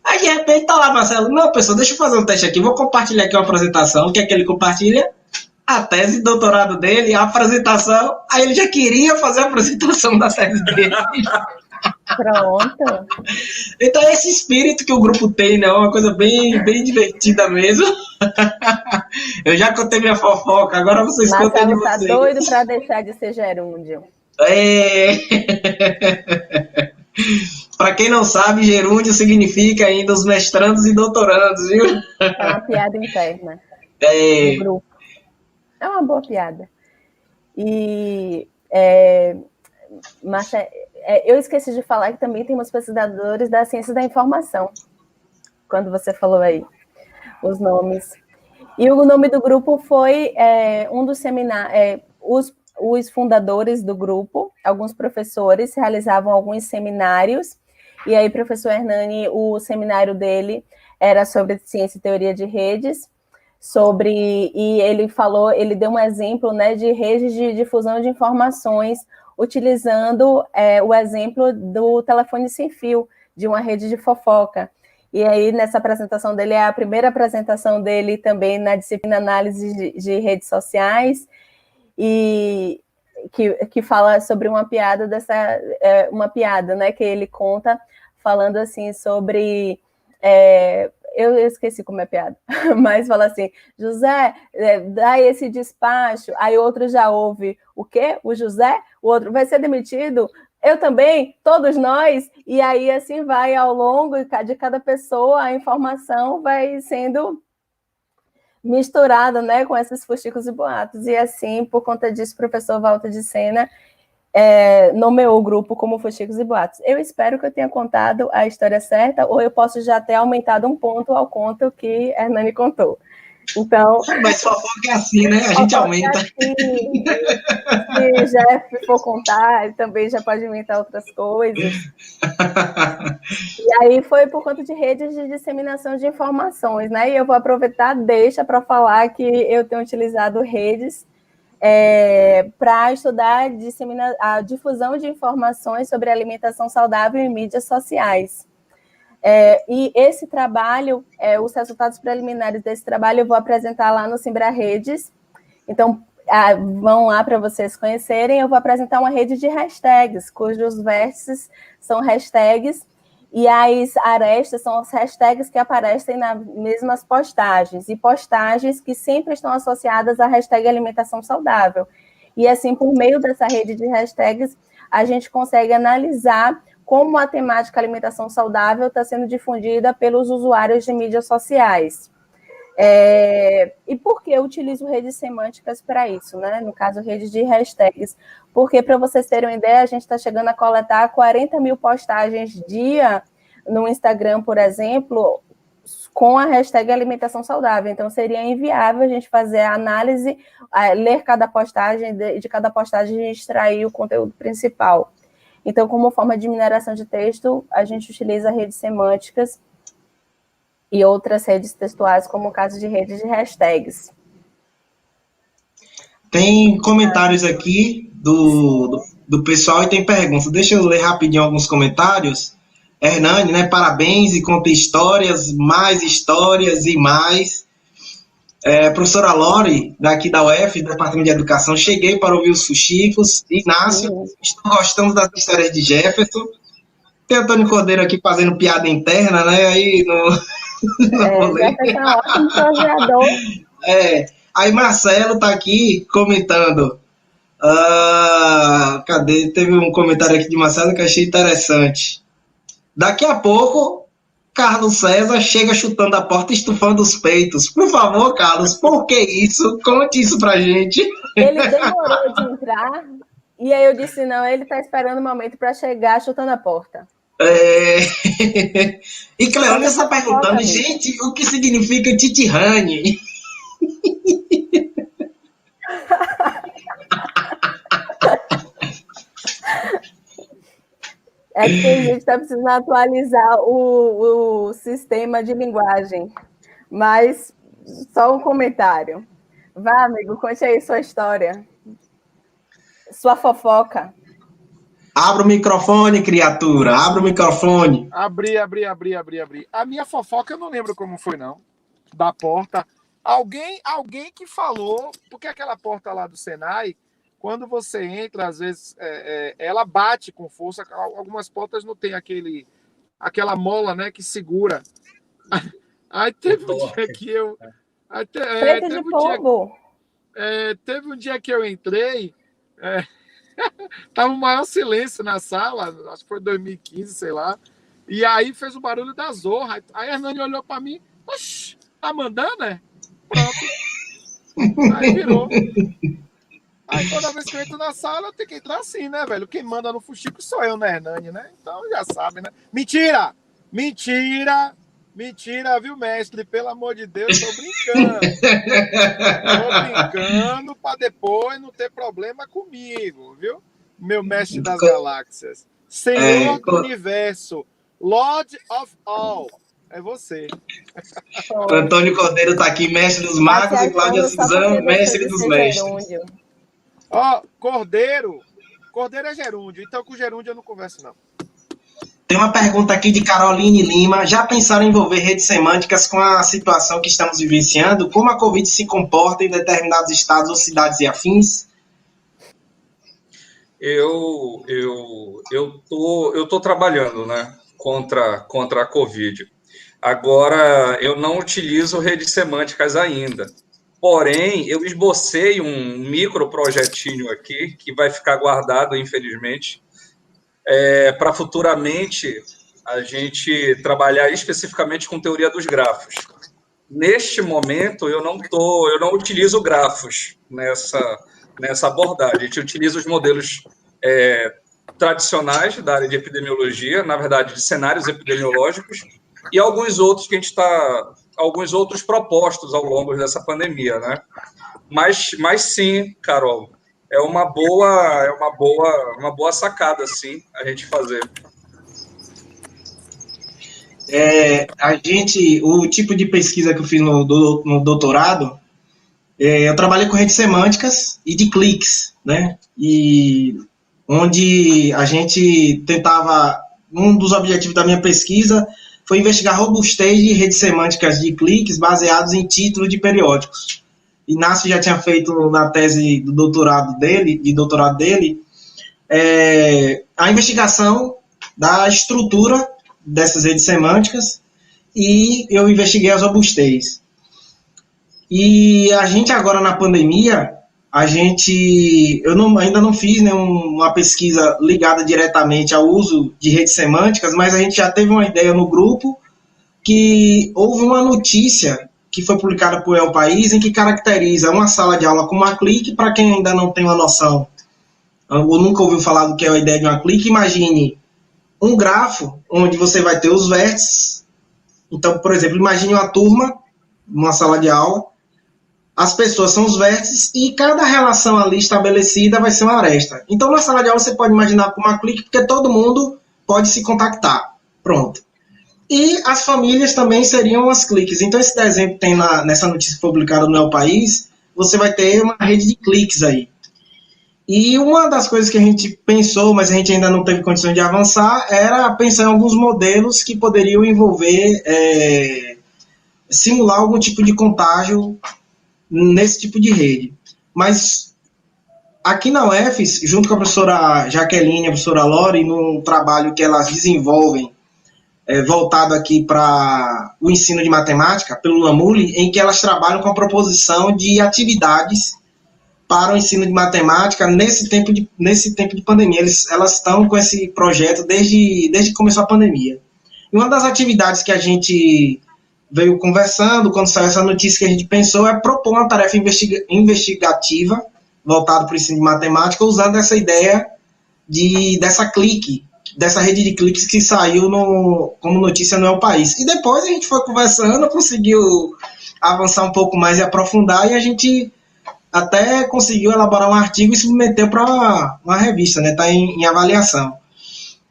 A: Aí de repente tá lá, Marcelo. Não, pessoal, deixa eu fazer um teste aqui. Vou compartilhar aqui uma apresentação. O que é que ele compartilha? A tese de doutorado dele, a apresentação. Aí ele já queria fazer a apresentação da tese dele.
B: Pronto.
A: Então é esse espírito que o grupo tem, né? Uma coisa bem, bem divertida mesmo. Eu já contei minha fofoca, agora vocês contem de vocês.
B: Marcelo tá doido para deixar de ser gerúndio.
A: Para quem não sabe, gerúndio significa ainda os mestrandos e doutorandos, viu?
B: É uma piada interna do grupo. É uma boa piada. E, Marcia, eu esqueci de falar que também temos pesquisadores da ciência da informação, quando você falou aí os nomes. E o nome do grupo foi um dos seminários, os fundadores do grupo, alguns professores realizavam alguns seminários, e aí professor Hernani, o seminário dele era sobre ciência e teoria de redes, e ele deu um exemplo, né, de redes de difusão de informações, utilizando o exemplo do telefone sem fio, de uma rede de fofoca. E aí, nessa apresentação dele, é a primeira apresentação dele também na disciplina análise de redes sociais, e que fala sobre uma piada uma piada, né, que ele conta, falando assim sobre... eu esqueci como é piada, mas fala assim, José, dá esse despacho, aí outro já ouve, o quê? O José? O outro vai ser demitido? Eu também? Todos nós? E aí assim vai ao longo de cada pessoa, a informação vai sendo misturada, né, com esses fuxicos e boatos, e assim, por conta disso, o professor Walter de Sena nomeou o grupo como Fuxicos e Boatos. Eu espero que eu tenha contado a história certa, ou eu posso já ter aumentado um ponto ao conto que Hernani contou. Então...
A: Mas fofoca é assim, né? A gente aumenta.
B: Assim, se Jeff for contar, ele também já pode inventar outras coisas. E aí foi por conta de redes de disseminação de informações, né? E eu vou aproveitar, deixa para falar que eu tenho utilizado redes para estudar a difusão de informações sobre alimentação saudável em mídias sociais. E esse trabalho, os resultados preliminares desse trabalho eu vou apresentar lá no Simbra Redes. Então, vão lá para vocês conhecerem. Eu vou apresentar uma rede de hashtags, cujos vértices são hashtags, e as arestas são as hashtags que aparecem nas mesmas postagens, e postagens que sempre estão associadas à hashtag alimentação saudável. E assim, por meio dessa rede de hashtags, a gente consegue analisar como a temática alimentação saudável está sendo difundida pelos usuários de mídias sociais. E por que eu utilizo redes semânticas para isso, né? No caso, redes de hashtags. Porque, para vocês terem uma ideia, a gente está chegando a coletar 40 mil postagens dia no Instagram, por exemplo, com a hashtag alimentação saudável. Então, seria inviável a gente fazer a análise, ler cada postagem, de cada postagem a gente extrair o conteúdo principal. Então, como forma de mineração de texto, a gente utiliza redes semânticas e outras redes textuais, como o caso de redes de hashtags.
A: Tem comentários aqui do pessoal e tem perguntas. Deixa eu ler rapidinho alguns comentários. Hernani, né? Parabéns e conta histórias e mais. Professora Lore, daqui da UF, do Departamento de Educação, cheguei para ouvir os fuxicos. Inácio, estou gostando das histórias de Jefferson. Tem Antônio Cordeiro aqui fazendo piada interna, né? Aí
B: Jefferson é um ótimo projeador.
A: Aí Marcelo está aqui comentando. Cadê? Teve um comentário aqui de Marcelo que eu achei interessante. Daqui a pouco, Carlos César chega chutando a porta e estufando os peitos. Por favor, Carlos, por que isso? Conte isso pra gente.
B: Ele demorou de entrar, e aí eu disse, não, ele tá esperando o momento para chegar chutando a porta.
A: E Cleone está perguntando, gente, o que significa Titirane?
B: É que a gente está precisando atualizar o sistema de linguagem. Mas só um comentário. Vá, amigo, conte aí sua história. Sua fofoca.
A: Abra o microfone, criatura. Abra o microfone.
C: Abri. A minha fofoca eu não lembro como foi, não. Da porta. Alguém que falou, porque aquela porta lá do Senai, quando você entra, às vezes, ela bate com força. Algumas portas não tem aquela mola, né, que segura. Aí teve um dia que eu... Teve um dia que eu entrei, tava um maior silêncio na sala, acho que foi 2015, sei lá, e aí fez o barulho da zorra. Aí a Hernani olhou para mim, oxi, tá mandando, né? Pronto. Aí virou. Aí toda vez que eu entro na sala, eu tenho que entrar assim, né, velho? Quem manda no fuxico sou eu, né, Hernani, né? Então já sabe, né? Mentira, viu, mestre? Pelo amor de Deus, tô brincando. Tô brincando pra depois não ter problema comigo, viu? Meu mestre das galáxias. Senhor do universo. Lord of all. É você.
A: O Antônio Cordeiro tá aqui, mestre dos magos, e Cláudia Suzano, mestre dos mestres.
C: Ó, Cordeiro é gerúndio, então com gerúndio eu não converso, não.
A: Tem uma pergunta aqui de Caroline Lima. Já pensaram em envolver redes semânticas com a situação que estamos vivenciando? Como a Covid se comporta em determinados estados ou cidades e afins?
D: Eu tô trabalhando, né, contra a Covid. Agora, eu não utilizo redes semânticas ainda. Porém, eu esbocei um micro projetinho aqui, que vai ficar guardado, infelizmente, para futuramente a gente trabalhar especificamente com teoria dos grafos. Neste momento, eu não utilizo grafos nessa abordagem. A gente utiliza os modelos tradicionais da área de epidemiologia, na verdade, de cenários epidemiológicos, e alguns outros propostos ao longo dessa pandemia, né? Mas sim, Carol, é uma boa sacada, sim, a gente fazer.
A: O tipo de pesquisa que eu fiz no doutorado, eu trabalhei com redes semânticas e de cliques, né? E onde a gente tentava, um dos objetivos da minha pesquisa foi investigar a robustez de redes semânticas de cliques baseados em títulos de periódicos. Inácio já tinha feito na tese de doutorado dele, a investigação da estrutura dessas redes semânticas, e eu investiguei as robustez. E a gente agora na pandemia, ainda não fiz nenhuma pesquisa ligada diretamente ao uso de redes semânticas, mas a gente já teve uma ideia no grupo que houve uma notícia que foi publicada por El País, em que caracteriza uma sala de aula com uma clique. Para quem ainda não tem uma noção, ou nunca ouviu falar do que é a ideia de uma clique, imagine um grafo onde você vai ter os vértices. Então, por exemplo, imagine uma turma, uma sala de aula, as pessoas são os vértices e cada relação ali estabelecida vai ser uma aresta. Então, na sala de aula você pode imaginar com uma clique, porque todo mundo pode se contactar. Pronto. E as famílias também seriam as cliques. Então, esse desenho que tem nessa notícia publicada no El País, você vai ter uma rede de cliques aí. E uma das coisas que a gente pensou, mas a gente ainda não teve condições de avançar, era pensar em alguns modelos que poderiam envolver, simular algum tipo de contágio nesse tipo de rede. Mas aqui na UFES, junto com a professora Jaqueline e a professora Lore, num trabalho que elas desenvolvem, voltado aqui para o ensino de matemática, pelo LAMULI, em que elas trabalham com a proposição de atividades para o ensino de matemática nesse tempo de pandemia. Elas estão com esse projeto desde que começou a pandemia. E uma das atividades que a gente veio conversando, quando saiu essa notícia, que a gente pensou é propor uma tarefa investigativa voltada para o ensino de matemática, usando essa ideia dessa rede de cliques que saiu como notícia no El País. E depois a gente foi conversando, conseguiu avançar um pouco mais e aprofundar, e a gente até conseguiu elaborar um artigo e submeteu para uma revista, né? Está em avaliação.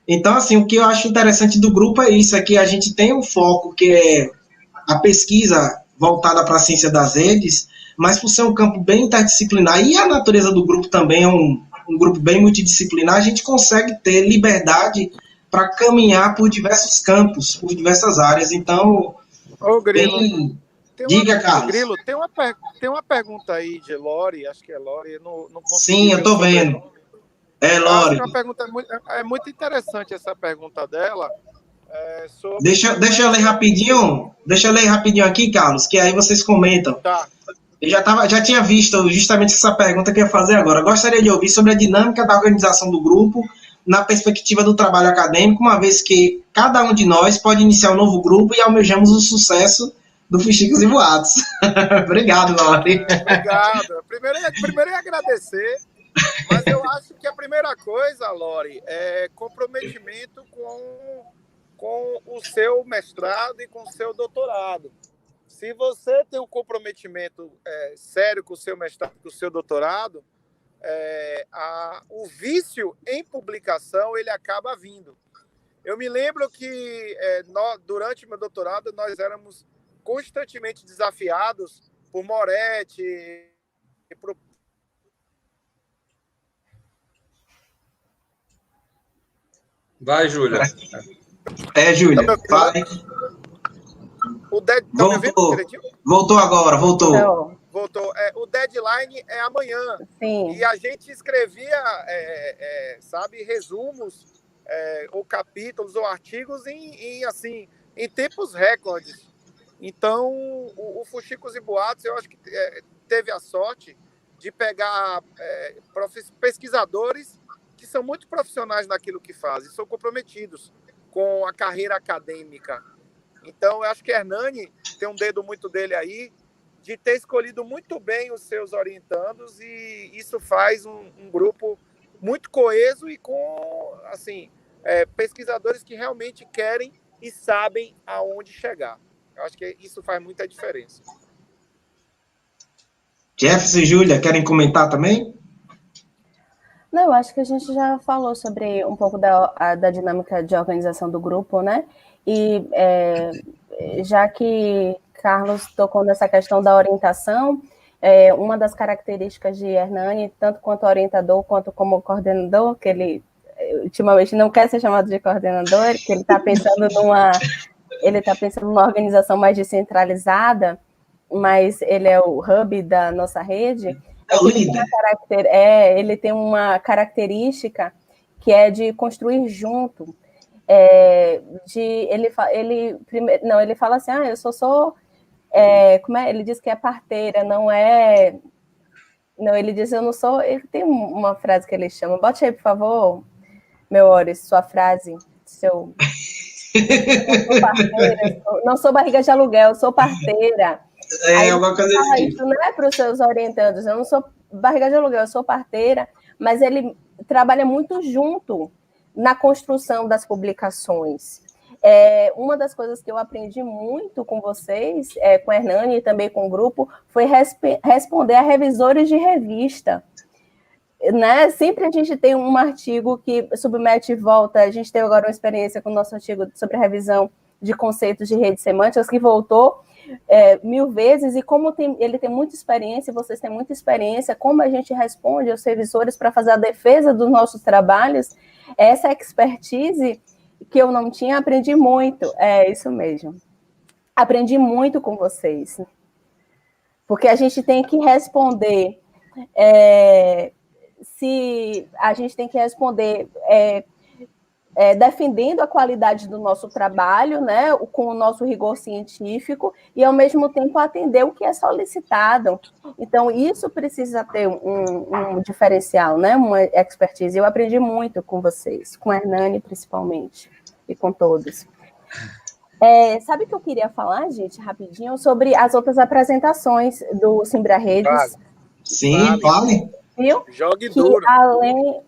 A: Então, assim, o que eu acho interessante do grupo é isso, é que a gente tem um foco que é a pesquisa voltada para a ciência das redes, mas por ser um campo bem interdisciplinar, e a natureza do grupo também é um grupo bem multidisciplinar, a gente consegue ter liberdade para caminhar por diversos campos, por diversas áreas. Então,
C: Grilo,
A: diga, Carlos.
C: Grilo, tem uma pergunta aí de Lori, acho que é Lori, não consegui.
A: Sim, eu estou vendo. É, Lori.
C: Acho que é muito interessante essa pergunta dela.
A: Deixa eu ler rapidinho aqui, Carlos, que aí vocês comentam.
C: Tá.
A: Eu já tinha visto justamente essa pergunta que eu ia fazer agora. Gostaria de ouvir sobre a dinâmica da organização do grupo na perspectiva do trabalho acadêmico, uma vez que cada um de nós pode iniciar um novo grupo e almejamos o sucesso do Fuxicos e Boatos. Obrigado, Lori.
C: Obrigado. Primeiro eu agradecer, mas eu acho que a primeira coisa, Lori, é comprometimento com o seu mestrado e com o seu doutorado. Se você tem um comprometimento sério com o seu mestrado, com o seu doutorado, o vício em publicação ele acaba vindo. Eu me lembro que durante meu doutorado nós éramos constantemente desafiados por Moretti e por...
D: Vai, Júlia.
A: Júlia, vai. Voltou agora, voltou.
C: Voltou. O deadline é amanhã.
B: Sim.
C: E a gente escrevia, resumos, ou capítulos, ou artigos em tempos recordes. Então, o Fuxicos e Boatos, eu acho que teve a sorte de pegar pesquisadores que são muito profissionais naquilo que fazem, são comprometidos com a carreira acadêmica. Então, eu acho que Hernani tem um dedo muito dele aí, de ter escolhido muito bem os seus orientandos, e isso faz um grupo muito coeso e com pesquisadores que realmente querem e sabem aonde chegar. Eu acho que isso faz muita diferença.
A: Jefferson e Júlia, querem comentar também?
B: Não, eu acho que a gente já falou sobre um pouco da dinâmica de organização do grupo, né? E já que Carlos tocou nessa questão da orientação, uma das características de Hernani, tanto quanto orientador, quanto como coordenador, que ele ultimamente não quer ser chamado de coordenador, que ele está pensando numa organização mais descentralizada, mas ele é o hub da nossa rede. Ele tem uma característica que é de construir junto. Ele fala assim, eu sou ele diz que é parteira, não, ele diz, eu não sou, ele tem uma frase que ele chama, bote aí, por favor, meu Oris, sua frase, eu sou parteira, não sou barriga de aluguel, eu sou parteira.
A: Alguma coisa assim.
B: Isso não é para os seus orientandos, eu não sou barriga de aluguel, eu sou parteira, mas ele trabalha muito junto na construção das publicações. Uma das coisas que eu aprendi muito com vocês, com a Hernani e também com o grupo, foi responder a revisores de revista. Né? Sempre a gente tem um artigo que submete e volta. A gente teve agora uma experiência com o nosso artigo sobre a revisão de conceitos de redes semânticas, que voltou 1000 vezes, e como ele tem muita experiência, vocês têm muita experiência, como a gente responde aos revisores para fazer a defesa dos nossos trabalhos, essa expertise que eu não tinha, aprendi muito. Isso mesmo. Aprendi muito com vocês. Porque a gente tem que responder... defendendo a qualidade do nosso trabalho, né, com o nosso rigor científico, e, ao mesmo tempo, atender o que é solicitado. Então, isso precisa ter um diferencial, né, uma expertise. Eu aprendi muito com vocês, com a Hernani, principalmente, e com todos. Sabe o que eu queria falar, gente, rapidinho, sobre as outras apresentações do Simbra Redes?
A: Sim, fale.
B: Viu?
E: Jogue duro.
B: Além,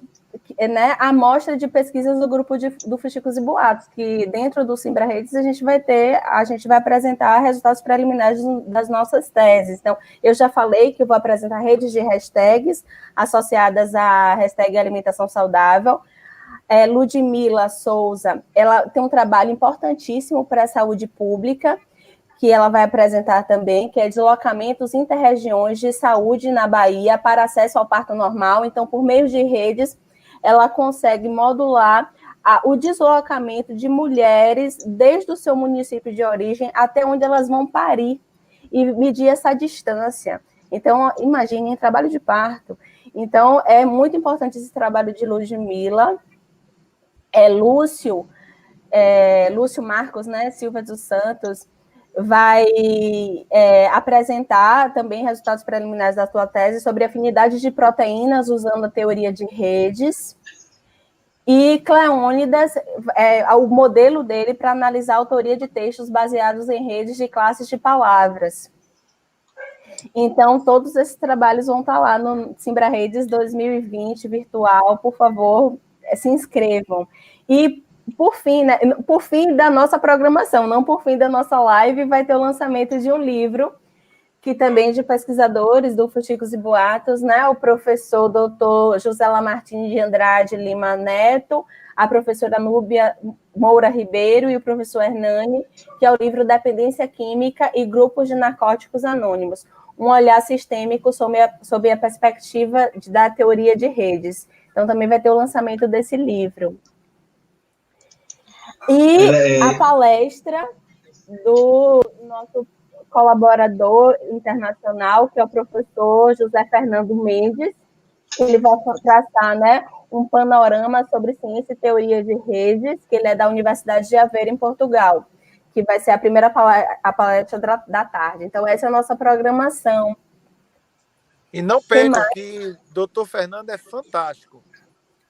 B: né, a amostra de pesquisas do grupo do Fuxicos e Boatos, que dentro do Simbra Redes a gente vai apresentar resultados preliminares das nossas teses. Então, eu já falei que eu vou apresentar redes de hashtags associadas à hashtag alimentação saudável. Ludmila Souza, ela tem um trabalho importantíssimo para a saúde pública, que ela vai apresentar também, que é deslocamentos interregiões de saúde na Bahia para acesso ao parto normal. Então, por meio de redes, ela consegue modular o deslocamento de mulheres desde o seu município de origem até onde elas vão parir e medir essa distância. Então, imaginem, trabalho de parto. Então, é muito importante esse trabalho de Ludmila. Lúcio Marcos, né, Silva dos Santos, vai apresentar também resultados preliminares da sua tese sobre afinidade de proteínas usando a teoria de redes. E Cleônidas, o modelo dele para analisar a autoria de textos baseados em redes de classes de palavras. Então, todos esses trabalhos vão estar lá no Simbra Redes 2020 virtual. Por favor, se inscrevam. E, por fim, né, por fim da nossa programação, não por fim da nossa live, vai ter o lançamento de um livro, que também de pesquisadores do Fuxicos e Boatos, né, o professor doutor José Lamartine de Andrade Lima Neto, a professora Núbia Moura Ribeiro e o professor Hernani, que é o livro Dependência Química e Grupos de Narcóticos Anônimos, um olhar sistêmico sob a perspectiva da teoria de redes. Então, também vai ter o lançamento desse livro. E a palestra do nosso colaborador internacional, que é o professor José Fernando Mendes, ele vai traçar, né, um panorama sobre ciência e teoria de redes, que ele é da Universidade de Aveiro, em Portugal, que vai ser a primeira palestra da tarde. Então, essa é a nossa programação.
E: E não percam que Dr. Fernando é fantástico.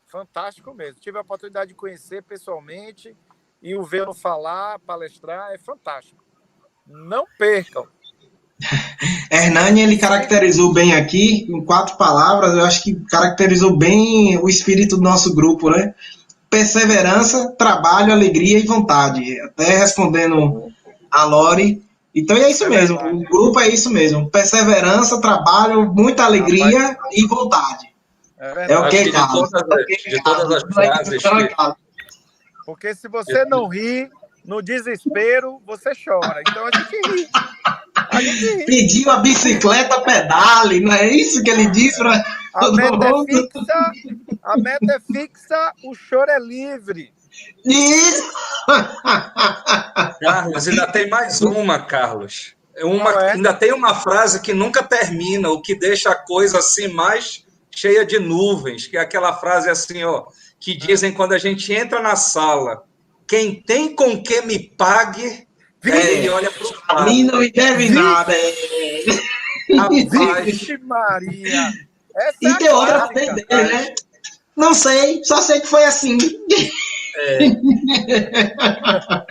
E: Fantástico mesmo. Tive a oportunidade de conhecer pessoalmente e o vê-lo falar, palestrar, é fantástico. Não percam.
A: Hernani, ele caracterizou bem aqui, em 4 palavras, eu acho que caracterizou bem o espírito do nosso grupo, né? Perseverança, trabalho, alegria e vontade. Até respondendo a Lori. Então é isso mesmo, o grupo é isso mesmo. Perseverança, trabalho, muita alegria e vontade.
E: É
A: o que
D: de todas as frases
E: Porque se você não ri, no desespero, você chora. Então a gente ri.
A: Pediu a bicicleta pedale, não é isso que ele disse?
E: A meta é fixa, o choro é livre.
A: Isso!
D: Carlos, ainda tem mais uma, Carlos. Ainda tem uma frase que nunca termina, o que deixa a coisa assim mais cheia de nuvens, que é aquela frase assim, ó, que dizem quando a gente entra na sala: quem tem com que me pague, ele olha para o lado.
A: A mim não me deve nada.
E: Vixe Maria!
A: E tem outra também dele, né? Não sei, só sei que foi assim.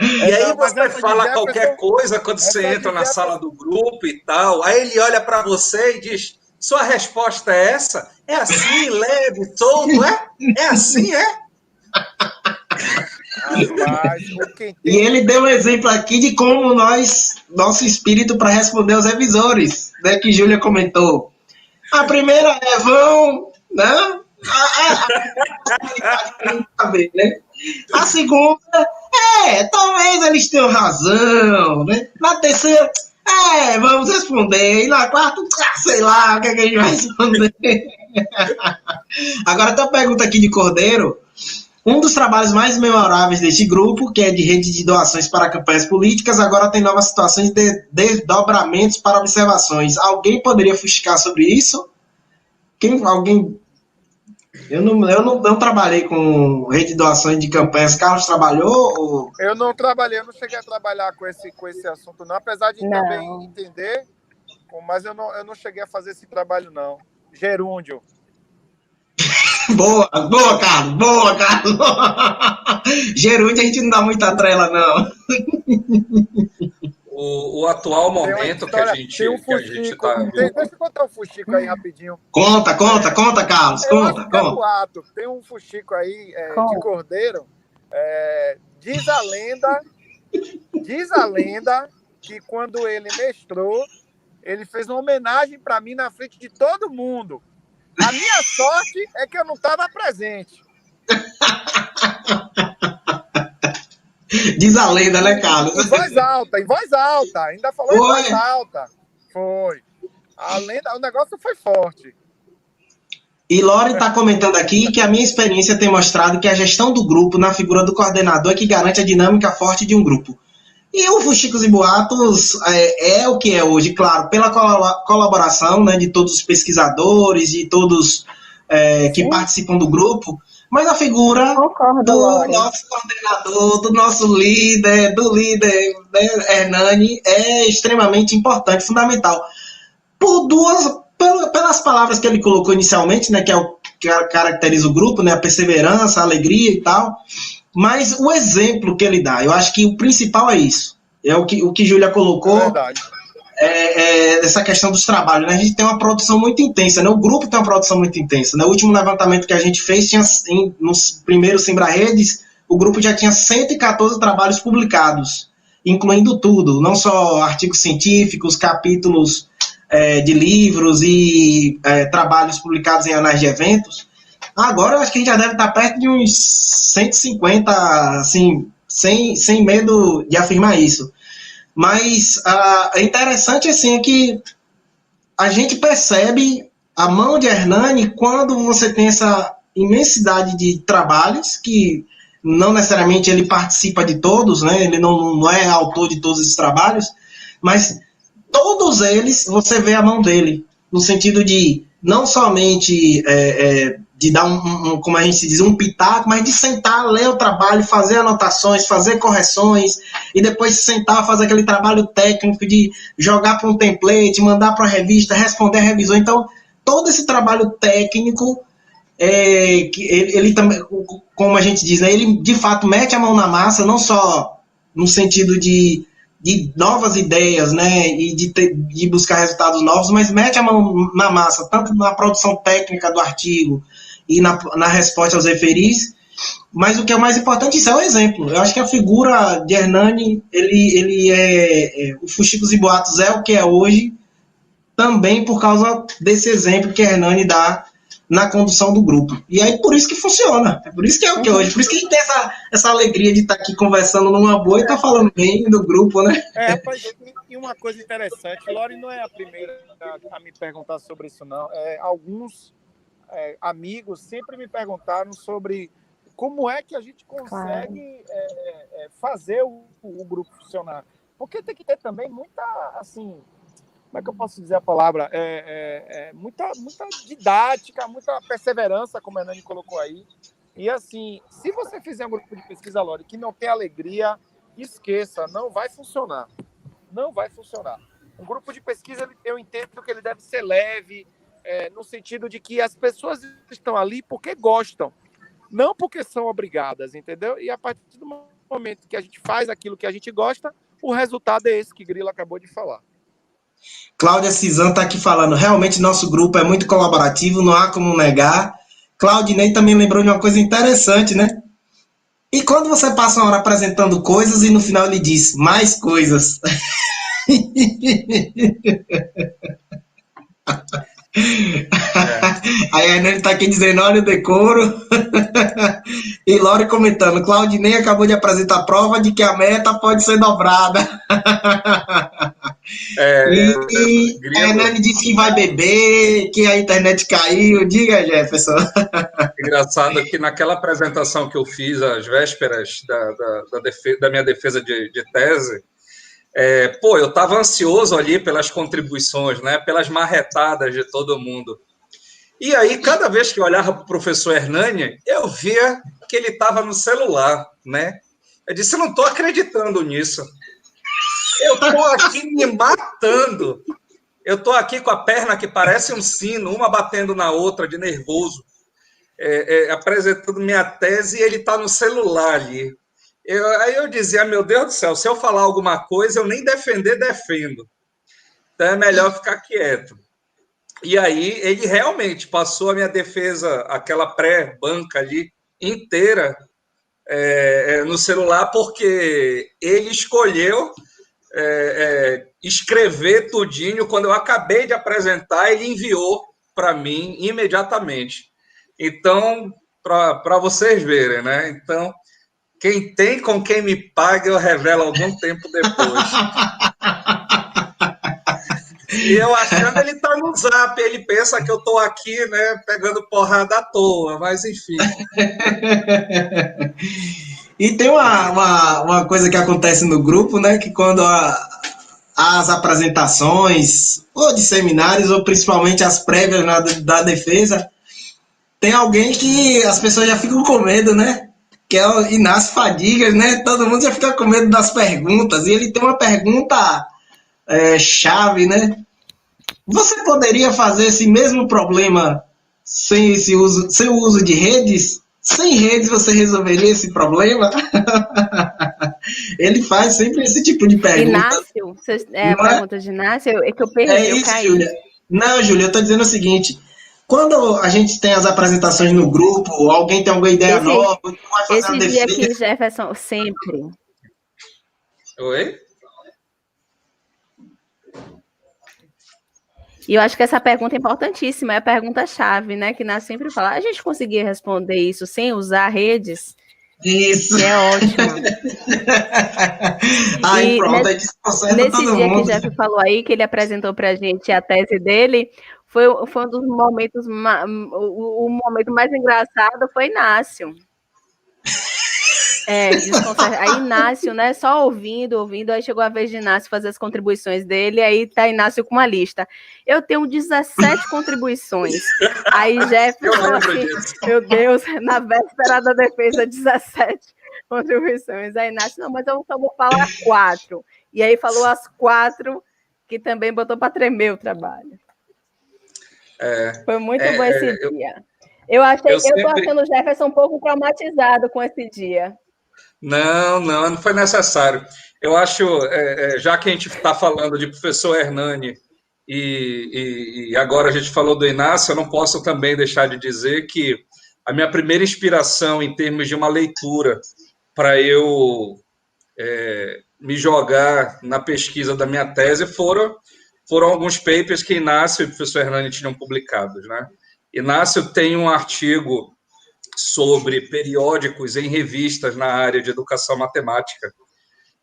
D: E aí você fala qualquer coisa quando você entra na sala do grupo e tal, aí ele olha para você e diz: sua resposta é essa? É assim, leve, solto, é? É assim, é?
E: Rapaz,
A: e ele deu um exemplo aqui de como nosso espírito para responder aos revisores, né, que Júlia comentou. A primeira é vão, né? A segunda talvez eles tenham razão, né? Na terceira, vamos responder. E na quarta, sei lá, o que é que a gente vai responder. Agora tem uma pergunta aqui de Cordeiro. Um dos trabalhos mais memoráveis deste grupo, que é de rede de doações para campanhas políticas, agora tem novas situações de desdobramentos para observações. Alguém poderia fuxicar sobre isso? Alguém Eu não trabalhei com rede de doações de campanhas. Carlos trabalhou? Ou...
E: Eu não trabalhei, eu não cheguei a trabalhar com esse assunto, não, apesar de também entender, mas eu não cheguei a fazer esse trabalho, não. Gerúndio.
A: Boa, Carlos, boa, Carlos. Gerúndio a gente não dá muita trela, não.
D: O atual momento que a gente está...
E: Deixa eu contar um fuxico aí rapidinho.
A: Conta, Carlos, conta.
E: Boato. Tem um fuxico aí de Cordeiro. Diz a lenda que quando ele mestrou, ele fez uma homenagem para mim na frente de todo mundo. A minha sorte é que eu não estava presente.
A: Diz a lenda, né, Carlos?
E: Em voz alta. Ainda falou em voz alta. Foi. A lenda, o negócio foi forte.
A: E Lore está comentando aqui que a minha experiência tem mostrado que a gestão do grupo na figura do coordenador é que garante a dinâmica forte de um grupo. E o Fuxicos e Boatos é o que é hoje, claro, pela colaboração, né, de todos os pesquisadores, de todos que participam do grupo, mas a figura do nosso coordenador, do nosso líder, né, Hernani, é extremamente importante, fundamental. Pelas palavras que ele colocou inicialmente, né, que é o que caracteriza o grupo, né, a perseverança, a alegria e tal, mas o exemplo que ele dá, eu acho que o principal é isso. É o que Júlia colocou. É verdade. Essa questão dos trabalhos, né? A gente tem uma produção muito intensa, né? O grupo tem uma produção muito intensa, né? O último levantamento que a gente fez, no primeiro Simbra Redes, o grupo já tinha 114 trabalhos publicados, incluindo tudo, não só artigos científicos, capítulos de livros e trabalhos publicados em anais de eventos. Agora, eu acho que a gente já deve estar perto de uns 150, assim, sem medo de afirmar isso. Mas é interessante, assim, que a gente percebe a mão de Hernani quando você tem essa imensidade de trabalhos, que não necessariamente ele participa de todos, né? Ele não é autor de todos esses trabalhos, mas todos eles você vê a mão dele, no sentido de não somente de dar como a gente diz, um pitaco, mas de sentar, ler o trabalho, fazer anotações, fazer correções, e depois sentar, fazer aquele trabalho técnico de jogar para um template, mandar para a revista, responder a revisão. Então, todo esse trabalho técnico, ele também, como a gente diz, né, ele de fato mete a mão na massa, não só no sentido de novas ideias, né, e de buscar resultados novos, mas mete a mão na massa, tanto na produção técnica do artigo, e na resposta aos referis, mas o que é mais importante, isso é o exemplo. Eu acho que a figura de Hernani, ele o Fuxicos e Boatos é o que é hoje, também por causa desse exemplo que Hernani dá na condução do grupo. E aí, por isso que funciona, é por isso que é o que é hoje, por isso que a gente tem essa alegria de estar aqui conversando numa boa e estar falando bem do grupo, né?
E: E uma coisa interessante, Lore não é a primeira a me perguntar sobre isso, não. Alguns amigos sempre me perguntaram sobre como é que a gente consegue fazer o grupo funcionar. Porque tem que ter também muita, assim, como é que eu posso dizer a palavra? Muita didática, muita perseverança, como a Hernani colocou aí. E, assim, se você fizer um grupo de pesquisa, Lore, que não tem alegria, esqueça, não vai funcionar. Não vai funcionar. Um grupo de pesquisa, eu entendo que ele deve ser leve, no sentido de que as pessoas estão ali porque gostam, não porque são obrigadas, entendeu? E a partir do momento que a gente faz aquilo que a gente gosta, o resultado é esse que Grilo acabou de falar.
A: Cláudia Cizan está aqui falando, realmente nosso grupo é muito colaborativo, não há como negar. Claudinei também lembrou de uma coisa interessante, né? E quando você passa uma hora apresentando coisas e no final ele diz, mais coisas. Aí a Hernani tá aqui dizendo, olha o decoro. E Lore comentando, Claudinei acabou de apresentar a prova de que a meta pode ser dobrada. E a Hernani disse que vai beber, que a internet caiu. Diga, Jefferson.
D: Engraçado que naquela apresentação que eu fiz às vésperas da minha defesa de tese, eu estava ansioso ali pelas contribuições, né, pelas marretadas de todo mundo. E aí, cada vez que eu olhava para o professor Hernani, eu via que ele estava no celular, né? Eu disse, eu não estou acreditando nisso. Eu estou aqui me matando. Eu estou aqui com a perna que parece um sino, uma batendo na outra de nervoso, apresentando minha tese e ele está no celular ali. Aí eu dizia, meu Deus do céu, se eu falar alguma coisa, eu nem defendo. Então é melhor ficar quieto. E aí ele realmente passou a minha defesa, aquela pré-banca ali, inteira, no celular, porque ele escolheu escrever tudinho. Quando eu acabei de apresentar, ele enviou para mim imediatamente. Então, para vocês verem, né? Então, quem tem com quem me paga, eu revelo algum tempo depois. E eu achando, ele tá no Zap, ele pensa que eu tô aqui, né, pegando porrada à toa, mas enfim.
A: E tem uma coisa que acontece no grupo, né, que quando as apresentações, ou de seminários, ou principalmente as prévias da defesa, tem alguém que as pessoas já ficam com medo, né? Que é o Inácio Fadigas, né? Todo mundo já fica com medo das perguntas. E ele tem uma pergunta chave, né? Você poderia fazer esse mesmo problema sem o uso de redes? Sem redes você resolveria esse problema? Ele faz sempre esse tipo de pergunta.
B: Inácio, a pergunta de Inácio, que eu perdi,
A: eu caí. Júlia. Não, Júlia, eu estou dizendo o seguinte, quando a gente tem as apresentações no grupo, alguém tem alguma ideia nova, vai fazer
B: esse dia aqui, Jefferson, sempre.
D: Oi?
B: E eu acho que essa pergunta é importantíssima, é a pergunta-chave, né? Que nós sempre falamos. A gente conseguia responder isso sem usar redes?
A: Isso.
B: Que é ótimo.
A: Aí pronto, aí
B: nesse dia que o Jeff falou aí, que ele apresentou para a gente a tese dele, foi um dos momentos, o momento mais engraçado foi Inácio. Aí Inácio, né, só ouvindo, aí chegou a vez de Inácio fazer as contribuições dele, aí tá Inácio com uma lista. Eu tenho 17 contribuições. Aí Jeff falou assim, meu Deus, na véspera da defesa, 17 contribuições. Aí Inácio, não, mas eu só vou falar 4. E aí falou as 4, que também botou para tremer o trabalho. Foi muito bom esse dia. Eu tô achando o Jefferson um pouco traumatizado com esse dia.
D: Não foi necessário. Eu acho, já que a gente está falando de professor Hernani e agora a gente falou do Inácio, eu não posso também deixar de dizer que a minha primeira inspiração em termos de uma leitura para eu me jogar na pesquisa da minha tese foram alguns papers que Inácio e o professor Hernani tinham publicados, né? Inácio tem um artigo sobre periódicos em revistas na área de educação matemática.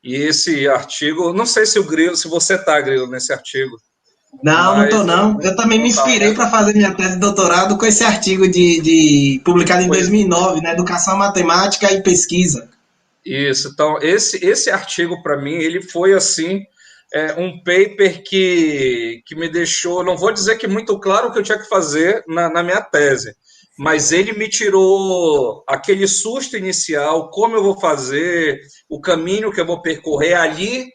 D: E esse artigo, não sei se você está, Grilo, nesse artigo.
A: Não estou não. Eu também me inspirei para fazer minha tese de doutorado com esse artigo publicado em 2009, né? Educação matemática e pesquisa.
D: Isso. Então, esse artigo, para mim, ele foi assim um paper que me deixou, não vou dizer que muito claro o que eu tinha que fazer na minha tese, mas ele me tirou aquele susto inicial, como eu vou fazer, o caminho que eu vou percorrer. Ali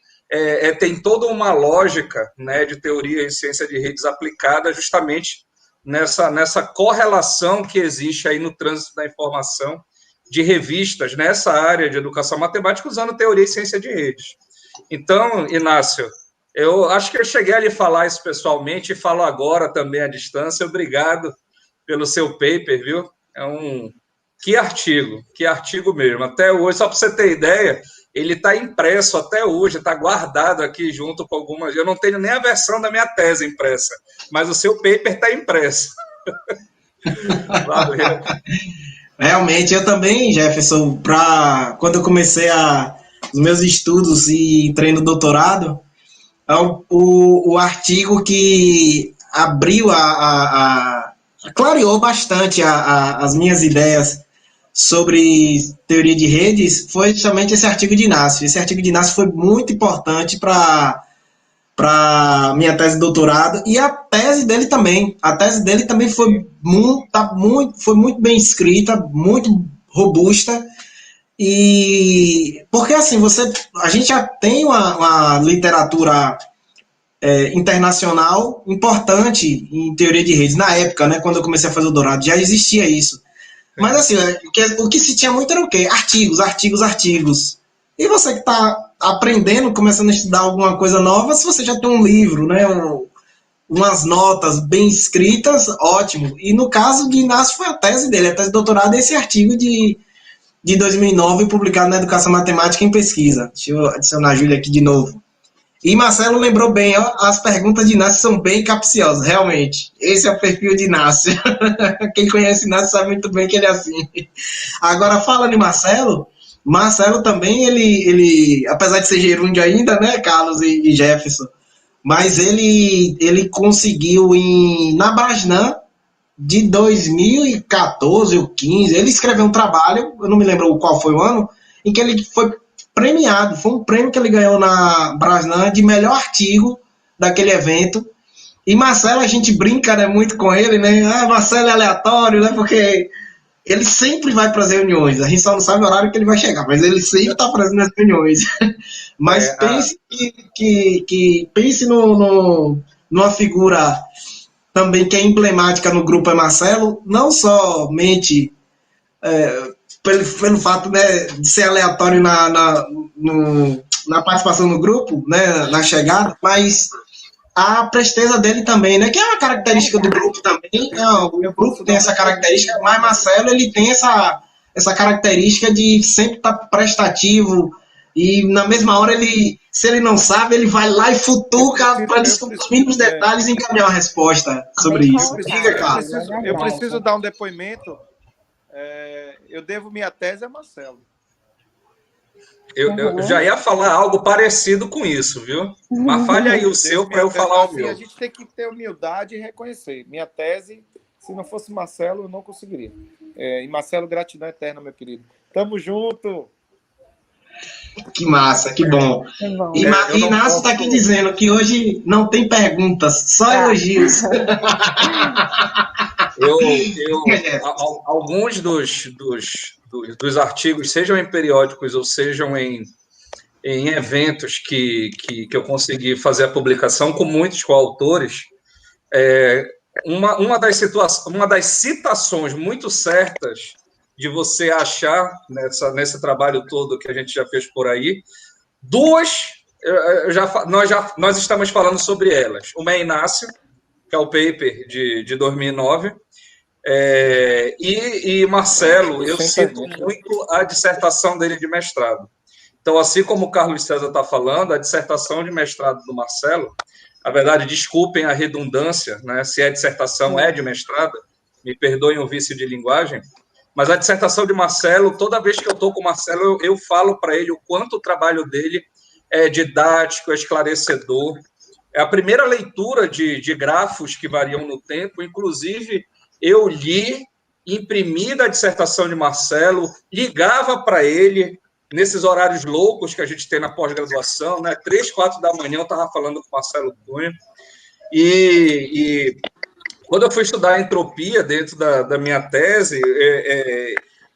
D: tem toda uma lógica, né, de teoria e ciência de redes aplicada justamente nessa correlação que existe aí no trânsito da informação de revistas nessa área de educação matemática usando teoria e ciência de redes. Então, Inácio, eu acho que eu cheguei a lhe falar isso pessoalmente e falo agora também à distância. Obrigado pelo seu paper, viu? Que artigo mesmo. Até hoje, só para você ter ideia, ele está impresso até hoje, está guardado aqui junto com algumas... Eu não tenho nem a versão da minha tese impressa, mas o seu paper está impresso. Valeu.
A: Realmente, eu também, Jefferson, quando eu comecei os meus estudos e entrei no doutorado, o artigo que abriu clareou bastante as minhas ideias sobre teoria de redes foi justamente esse artigo de Inácio. Esse artigo de Inácio foi muito importante para para minha tese de doutorado, e a tese dele também. A tese dele também foi muito bem escrita, muito robusta, e porque assim, a gente já tem uma literatura internacional importante em teoria de redes. Na época, né, quando eu comecei a fazer o doutorado, já existia isso. Mas assim, o que se tinha muito era o quê? Artigos. E você que está aprendendo, começando a estudar alguma coisa nova, se você já tem um livro, né, umas notas bem escritas, ótimo. E no caso de Inácio foi a tese dele, a tese de doutorado é esse artigo de 2009, publicado na Educação Matemática em Pesquisa. Deixa eu adicionar a Júlia aqui de novo. E Marcelo lembrou bem, ó, as perguntas de Inácio são bem capciosas, realmente. Esse é o perfil de Inácio. Quem conhece Inácio sabe muito bem que ele é assim. Agora, falando em Marcelo também, ele apesar de ser gerúndio ainda, né, Carlos e Jefferson, mas ele conseguiu na Brasnan, de 2014 ou 15, ele escreveu um trabalho, eu não me lembro qual foi o ano, em que ele foi premiado, foi um prêmio que ele ganhou na Brasnan de melhor artigo daquele evento. E Marcelo, a gente brinca, né, muito com ele, né? Marcelo é aleatório, né? Porque ele sempre vai para as reuniões. A gente só não sabe o horário que ele vai chegar, mas ele sempre está presente nas reuniões. Mas pense que pense numa figura também que é emblemática no grupo é Marcelo, não somente pelo fato, né, de ser aleatório na participação no grupo, né, na chegada, mas a presteza dele também, né, que é uma característica do grupo também. O grupo tem essa característica, mas Marcelo ele tem essa característica de sempre estar prestativo, e na mesma hora se ele não sabe, ele vai lá e futuca para descobrir os mínimos detalhes e encaminhar uma resposta sobre isso. Diga, Carlos.
E: Eu preciso dar um depoimento. Eu devo minha tese a Marcelo.
D: Eu já ia falar algo parecido com isso, viu? Mas fale aí o seu para eu falar o meu.
E: A gente tem que ter humildade e reconhecer. Minha tese, se não fosse Marcelo, eu não conseguiria. E Marcelo, gratidão eterna, meu querido. Tamo junto!
A: Que massa, que bom. E Inácio está aqui dizendo que hoje não tem perguntas, só elogios.
D: Alguns dos artigos, sejam em periódicos ou sejam em eventos que eu consegui fazer a publicação com muitos coautores, uma das citações muito certas de você achar nesse trabalho todo que a gente já fez por aí, nós estamos falando sobre elas. Uma é Inácio, que é o paper de 2009, e Marcelo, eu cito muito a dissertação dele de mestrado. Então, assim como o Carlos César está falando, a dissertação de mestrado do Marcelo, na verdade, desculpem a redundância, né, se a dissertação é de mestrado, me perdoem o vício de linguagem, mas a dissertação de Marcelo, toda vez que eu estou com o Marcelo, eu falo para ele o quanto o trabalho dele é didático, é esclarecedor. É a primeira leitura de grafos que variam no tempo, inclusive eu li, imprimi da dissertação de Marcelo, ligava para ele nesses horários loucos que a gente tem na pós-graduação, né? 3, 4 da manhã eu estava falando com o Marcelo Cunha, e quando eu fui estudar entropia dentro da minha tese,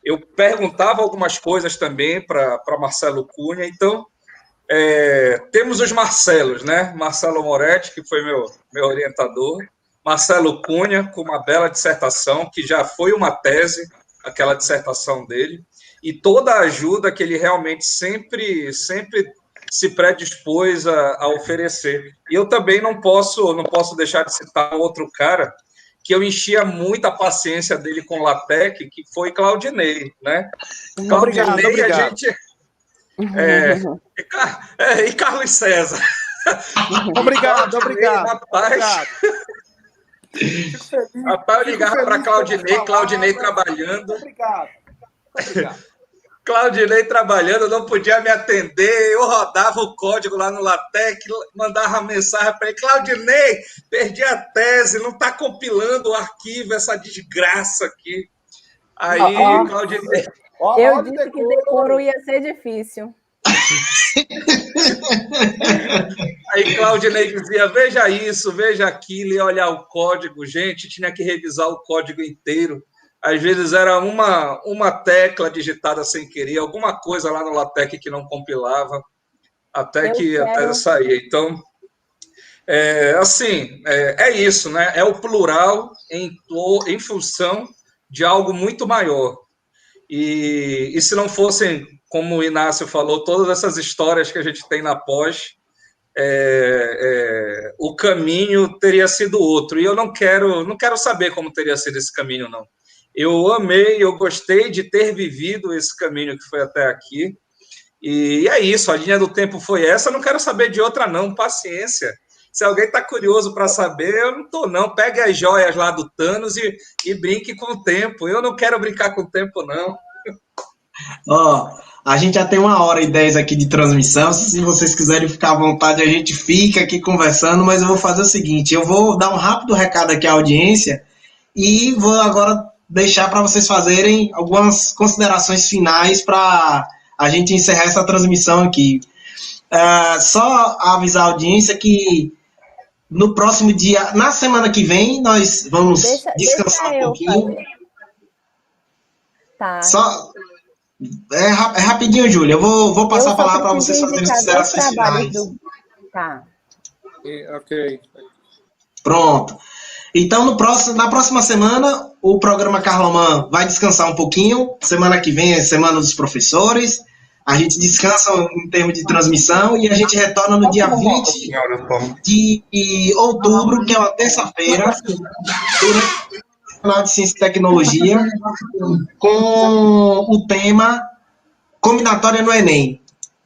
D: eu perguntava algumas coisas também para Marcelo Cunha. Então, temos os Marcelos, né? Marcelo Moretti, que foi meu orientador, Marcelo Cunha, com uma bela dissertação, que já foi uma tese, aquela dissertação dele, e toda a ajuda que ele realmente sempre se predispôs a oferecer. E eu também não posso deixar de citar outro cara que eu enchia muita paciência dele com LaTeX, que foi Claudinei, né?
E: Obrigado.
D: A gente... e Carlos César.
E: Obrigado.
D: Rapaz, eu ligava para Claudinei trabalhando.
E: Obrigado.
D: Claudinei trabalhando, não podia me atender, eu rodava o código lá no LaTeX, mandava mensagem para ele: Claudinei, perdi a tese, não está compilando o arquivo, essa desgraça aqui. Aí, Claudinei...
B: Eu disse que decoro ia ser difícil.
D: Aí Claudinei dizia, veja isso, veja aquilo, e olhar o código. Gente, tinha que revisar o código inteiro. Às vezes era uma tecla digitada sem querer, alguma coisa lá no LaTeX que não compilava, até saía. Então, é isso, né? É o plural em função de algo muito maior. E se não fossem, como o Inácio falou, todas essas histórias que a gente tem na pós, o caminho teria sido outro. E eu não quero saber como teria sido esse caminho, não. Eu amei, eu gostei de ter vivido esse caminho que foi até aqui. E é isso, a linha do tempo foi essa, eu não quero saber de outra, não. Paciência. Se alguém está curioso para saber, eu não estou, não. Pegue as joias lá do Thanos e brinque com o tempo. Eu não quero brincar com o tempo, não.
A: A gente já tem 1h10 aqui de transmissão. Se vocês quiserem ficar à vontade, a gente fica aqui conversando, mas eu vou fazer o seguinte, eu vou dar um rápido recado aqui à audiência e vou agora deixar para vocês fazerem algumas considerações finais para a gente encerrar essa transmissão aqui. Só avisar a audiência que no próximo dia, na semana que vem, nós vamos descansar um pouquinho.
B: Tá.
A: Só... É rapidinho, Júlia. Eu vou passar a palavra para vocês fazerem as considerações finais.
B: Tá.
E: Ok.
A: Pronto. Então, na próxima semana, o programa Carloman vai descansar um pouquinho. Semana que vem é Semana dos Professores. A gente descansa em termos de transmissão e a gente retorna no dia 20 de outubro, que é uma terça-feira, durante o Canal de Ciência e Tecnologia, com o tema Combinatória no Enem.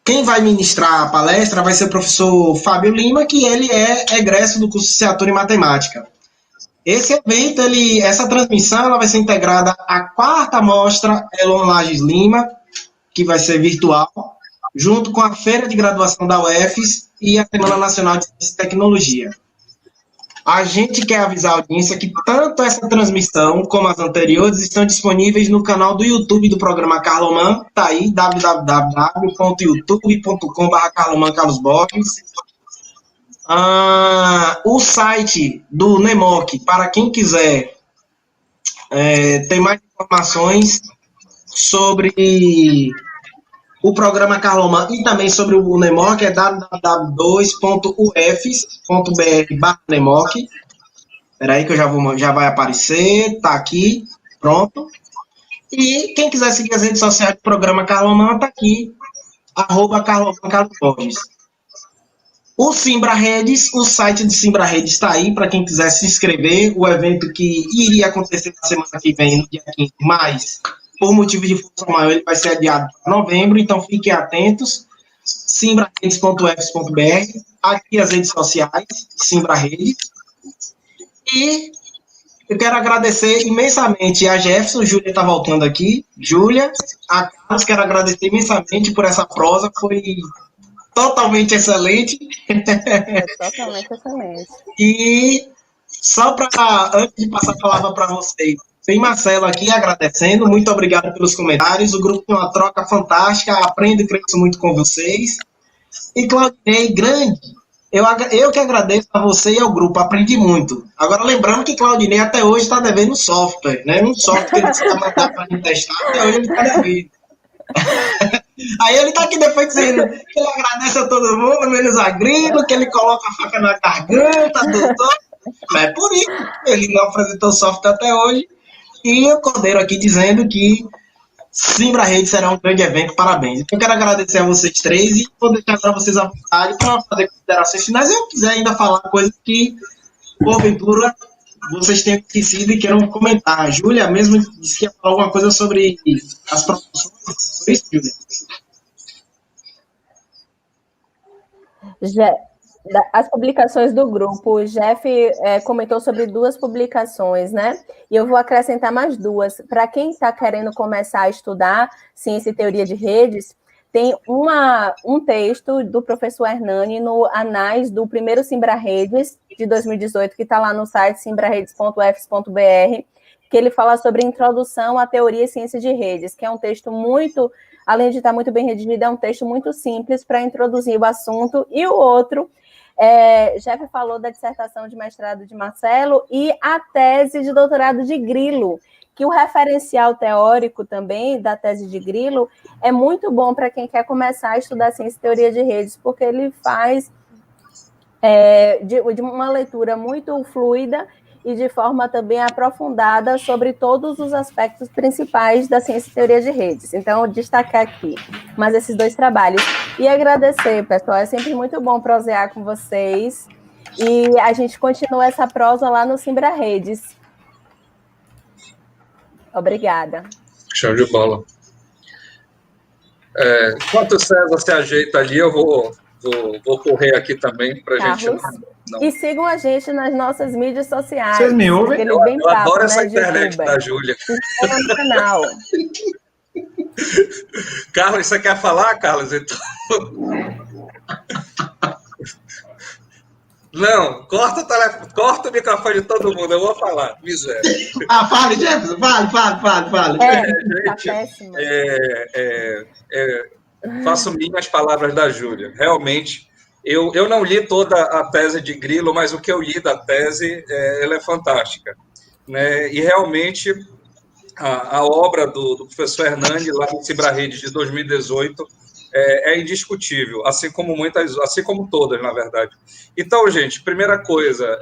A: Quem vai ministrar a palestra vai ser o professor Fábio Lima, que ele é egresso do curso de Licenciatura em Matemática. Esse evento, essa transmissão, ela vai ser integrada à 4ª Mostra Elon Lages Lima, que vai ser virtual, junto com a Feira de Graduação da UFES e a Semana Nacional de Ciência e Tecnologia. A gente quer avisar a audiência que tanto essa transmissão como as anteriores estão disponíveis no canal do YouTube do programa Carloman, tá aí, www.youtube.com/carloman-carlos-borges. O site do NEMOC, para quem quiser ter mais informações sobre o programa Carloman e também sobre o NEMOC, é www.ufes.br/NEMOC. Espera aí que já vai aparecer, tá aqui, pronto. E quem quiser seguir as redes sociais do programa Carloman, tá aqui, @carloman-carlos-borges. O Simbra Redes, o site do Simbra Redes está aí para quem quiser se inscrever. O evento que iria acontecer na semana que vem, no dia 15, mas por motivo de força maior ele vai ser adiado para novembro, então fiquem atentos. simbraredes.ufes.br, aqui as redes sociais, Simbra Redes. E eu quero agradecer imensamente a Jefferson, Júlia está voltando aqui, Júlia, a Carlos, quero agradecer imensamente por essa prosa, foi totalmente excelente.
B: Totalmente excelente.
A: E só antes de passar a palavra para vocês, tem Marcelo aqui agradecendo, muito obrigado pelos comentários, o grupo tem uma troca fantástica, aprendo e cresço muito com vocês. E Claudinei, grande, eu que agradeço a você e ao grupo, aprendi muito. Agora lembrando que Claudinei até hoje está devendo software, né? Um software que ele precisa mandar para a gente testar, até hoje ele está devendo. Aí ele tá aqui depois dizendo que ele agradece a todo mundo, menos a Grilo, que ele coloca a faca na garganta, doutor. Mas é por isso que ele não apresentou software até hoje. E o Cordeiro aqui dizendo que Simbra Rede será um grande evento, parabéns. Eu quero agradecer a vocês três e vou deixar para vocês à vontade para fazer considerações finais. Se eu quiser ainda falar coisas que, porventura, vocês tenham esquecido e queiram comentar. A Júlia mesmo disse que ia falar alguma coisa sobre as promoções. Foi isso, Júlia?
B: As publicações do grupo, o Jeff comentou sobre 2 publicações, né? E eu vou acrescentar mais 2. Para quem está querendo começar a estudar ciência e teoria de redes, tem um texto do professor Hernani no Anais do primeiro Simbra Redes de 2018, que está lá no site simbraredes.ufes.br, que ele fala sobre introdução à teoria e ciência de redes, que é um texto muito além de estar muito bem redigido, é um texto muito simples para introduzir o assunto. E o outro, Jeff falou da dissertação de mestrado de Marcelo e a tese de doutorado de Grilo, que o referencial teórico também da tese de Grilo é muito bom para quem quer começar a estudar ciência e teoria de redes, porque ele faz de uma leitura muito fluida e de forma também aprofundada sobre todos os aspectos principais da ciência e teoria de redes. Então, destacar aqui mais esses 2 trabalhos. E agradecer, pessoal, é sempre muito bom prosear com vocês. E a gente continua essa prosa lá no Simbra Redes. Obrigada.
D: Show de bola. Enquanto o César se ajeita ali, eu vou correr aqui também para a gente não...
B: E sigam a gente nas nossas mídias sociais.
A: Vocês me ouvem?
D: Eu adoro essa internet da Júlia.
B: No canal.
D: Carlos, você quer falar, Carlos? Então... Não, corta o microfone de todo mundo, eu vou falar, miséria.
A: Fale, Jefferson, fale.
B: Tá péssimo.
D: Faço minhas palavras da Júlia. Realmente, eu não li toda a tese de Grilo, mas o que eu li da tese, ela é fantástica. Né? E realmente, a obra do professor Hernani, lá no Simbra Redes de 2018, é indiscutível, assim como todas, na verdade. Então, gente, primeira coisa,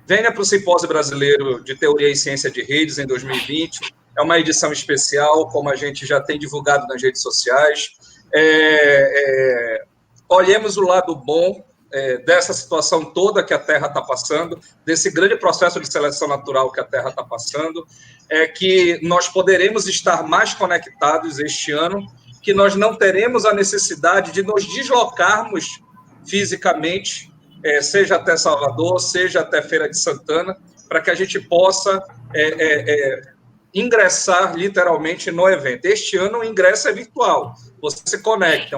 D: venha para o Simpósio Brasileiro de Teoria e Ciência de Redes em 2020, é uma edição especial, como a gente já tem divulgado nas redes sociais. Olhemos o lado bom dessa situação toda que a Terra está passando, desse grande processo de seleção natural que a Terra está passando, que nós poderemos estar mais conectados este ano, que nós não teremos a necessidade de nos deslocarmos fisicamente, seja até Salvador, seja até Feira de Santana, para que a gente possa ingressar literalmente no evento. Este ano o ingresso é virtual, você se conecta,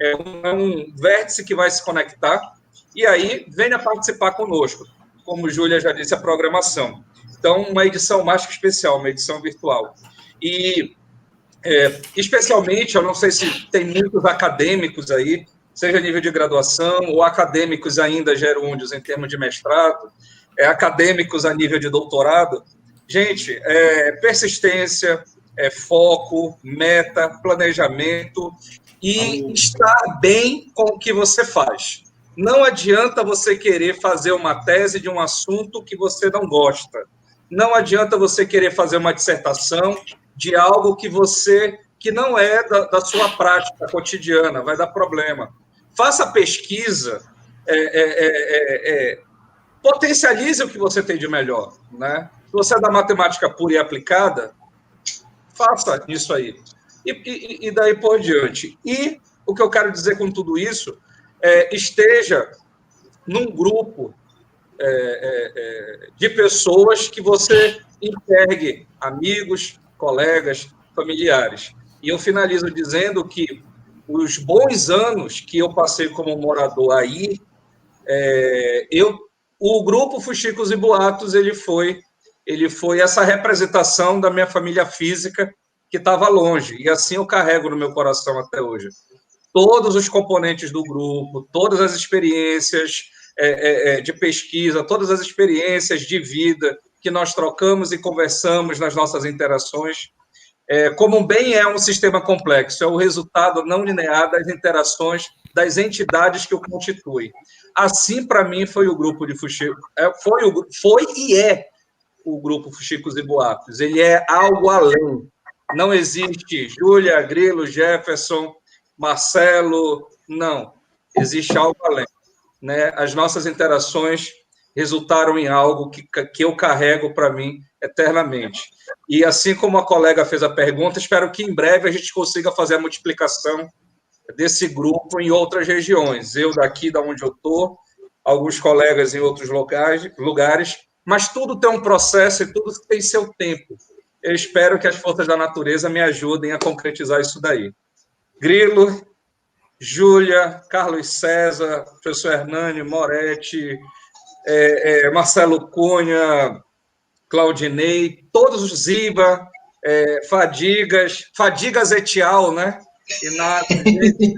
D: é um vértice que vai se conectar, e aí venha participar conosco, como Júlia já disse, a programação. Então, uma edição mais que especial, uma edição virtual. E, especialmente, eu não sei se tem muitos acadêmicos aí, seja nível de graduação, ou acadêmicos ainda gerúndios em termos de mestrado, acadêmicos a nível de doutorado. Gente, persistência, foco, meta, planejamento e estar bem com o que você faz. Não adianta você querer fazer uma tese de um assunto que você não gosta. Não adianta você querer fazer uma dissertação de algo que não é da sua prática cotidiana, vai dar problema. Faça pesquisa, potencialize o que você tem de melhor, né? Se você é da matemática pura e aplicada, faça isso aí. E daí por diante. E o que eu quero dizer com tudo isso esteja num grupo de pessoas que você enxergue, amigos, colegas, familiares. E eu finalizo dizendo que os bons anos que eu passei como morador aí, o grupo Fuxicos e Boatos, ele foi essa representação da minha família física que estava longe, e assim eu carrego no meu coração até hoje. Todos os componentes do grupo, todas as experiências de pesquisa, todas as experiências de vida que nós trocamos e conversamos nas nossas interações, como bem é um sistema complexo, é o resultado não linear das interações das entidades que o constituem. Assim, para mim, foi o grupo de Fuxicos, foi e é o grupo Fuxicos e Boatos. Ele é algo além. Não existe Júlia, Grilo, Jefferson, Marcelo, não. Existe algo além. Né? As nossas interações resultaram em algo que eu carrego para mim eternamente. E assim como a colega fez a pergunta, espero que em breve a gente consiga fazer a multiplicação desse grupo em outras regiões. Eu daqui, da onde eu estou, alguns colegas em outros lugares, mas tudo tem um processo e tudo tem seu tempo. Eu espero que as forças da natureza me ajudem a concretizar isso daí. Grilo, Júlia, Carlos César, professor Hernani, Moretti, Marcelo Cunha, Claudinei, todos os Ziba, Fadigas etial, né? Inácio, gente.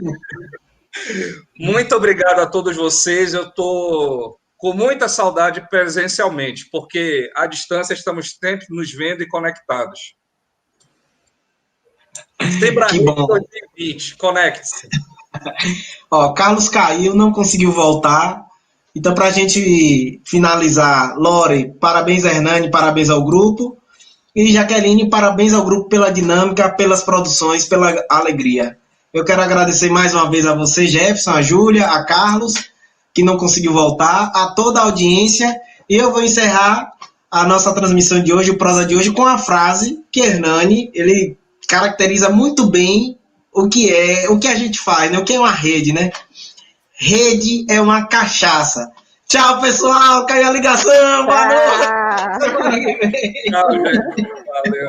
D: Muito obrigado a todos vocês. Eu estou com muita saudade presencialmente, porque à distância estamos sempre nos vendo e conectados.
A: Que bom.
D: 2020, conecte-se.
A: Ó, Carlos caiu, não conseguiu voltar. Então, para a gente finalizar, Lore, parabéns a Hernani, parabéns ao grupo. E Jaqueline, parabéns ao grupo pela dinâmica, pelas produções, pela alegria. Eu quero agradecer mais uma vez a você, Jefferson, a Júlia, a Carlos, que não conseguiu voltar, a toda a audiência. E eu vou encerrar a nossa transmissão de hoje, o Prosa de hoje, com a frase que Hernani, ele caracteriza muito bem o que a gente faz, né? O que é uma rede, né? Rede é uma cachaça. Tchau, pessoal. Caiu a ligação. Boa noite.
D: Tchau, gente. Valeu.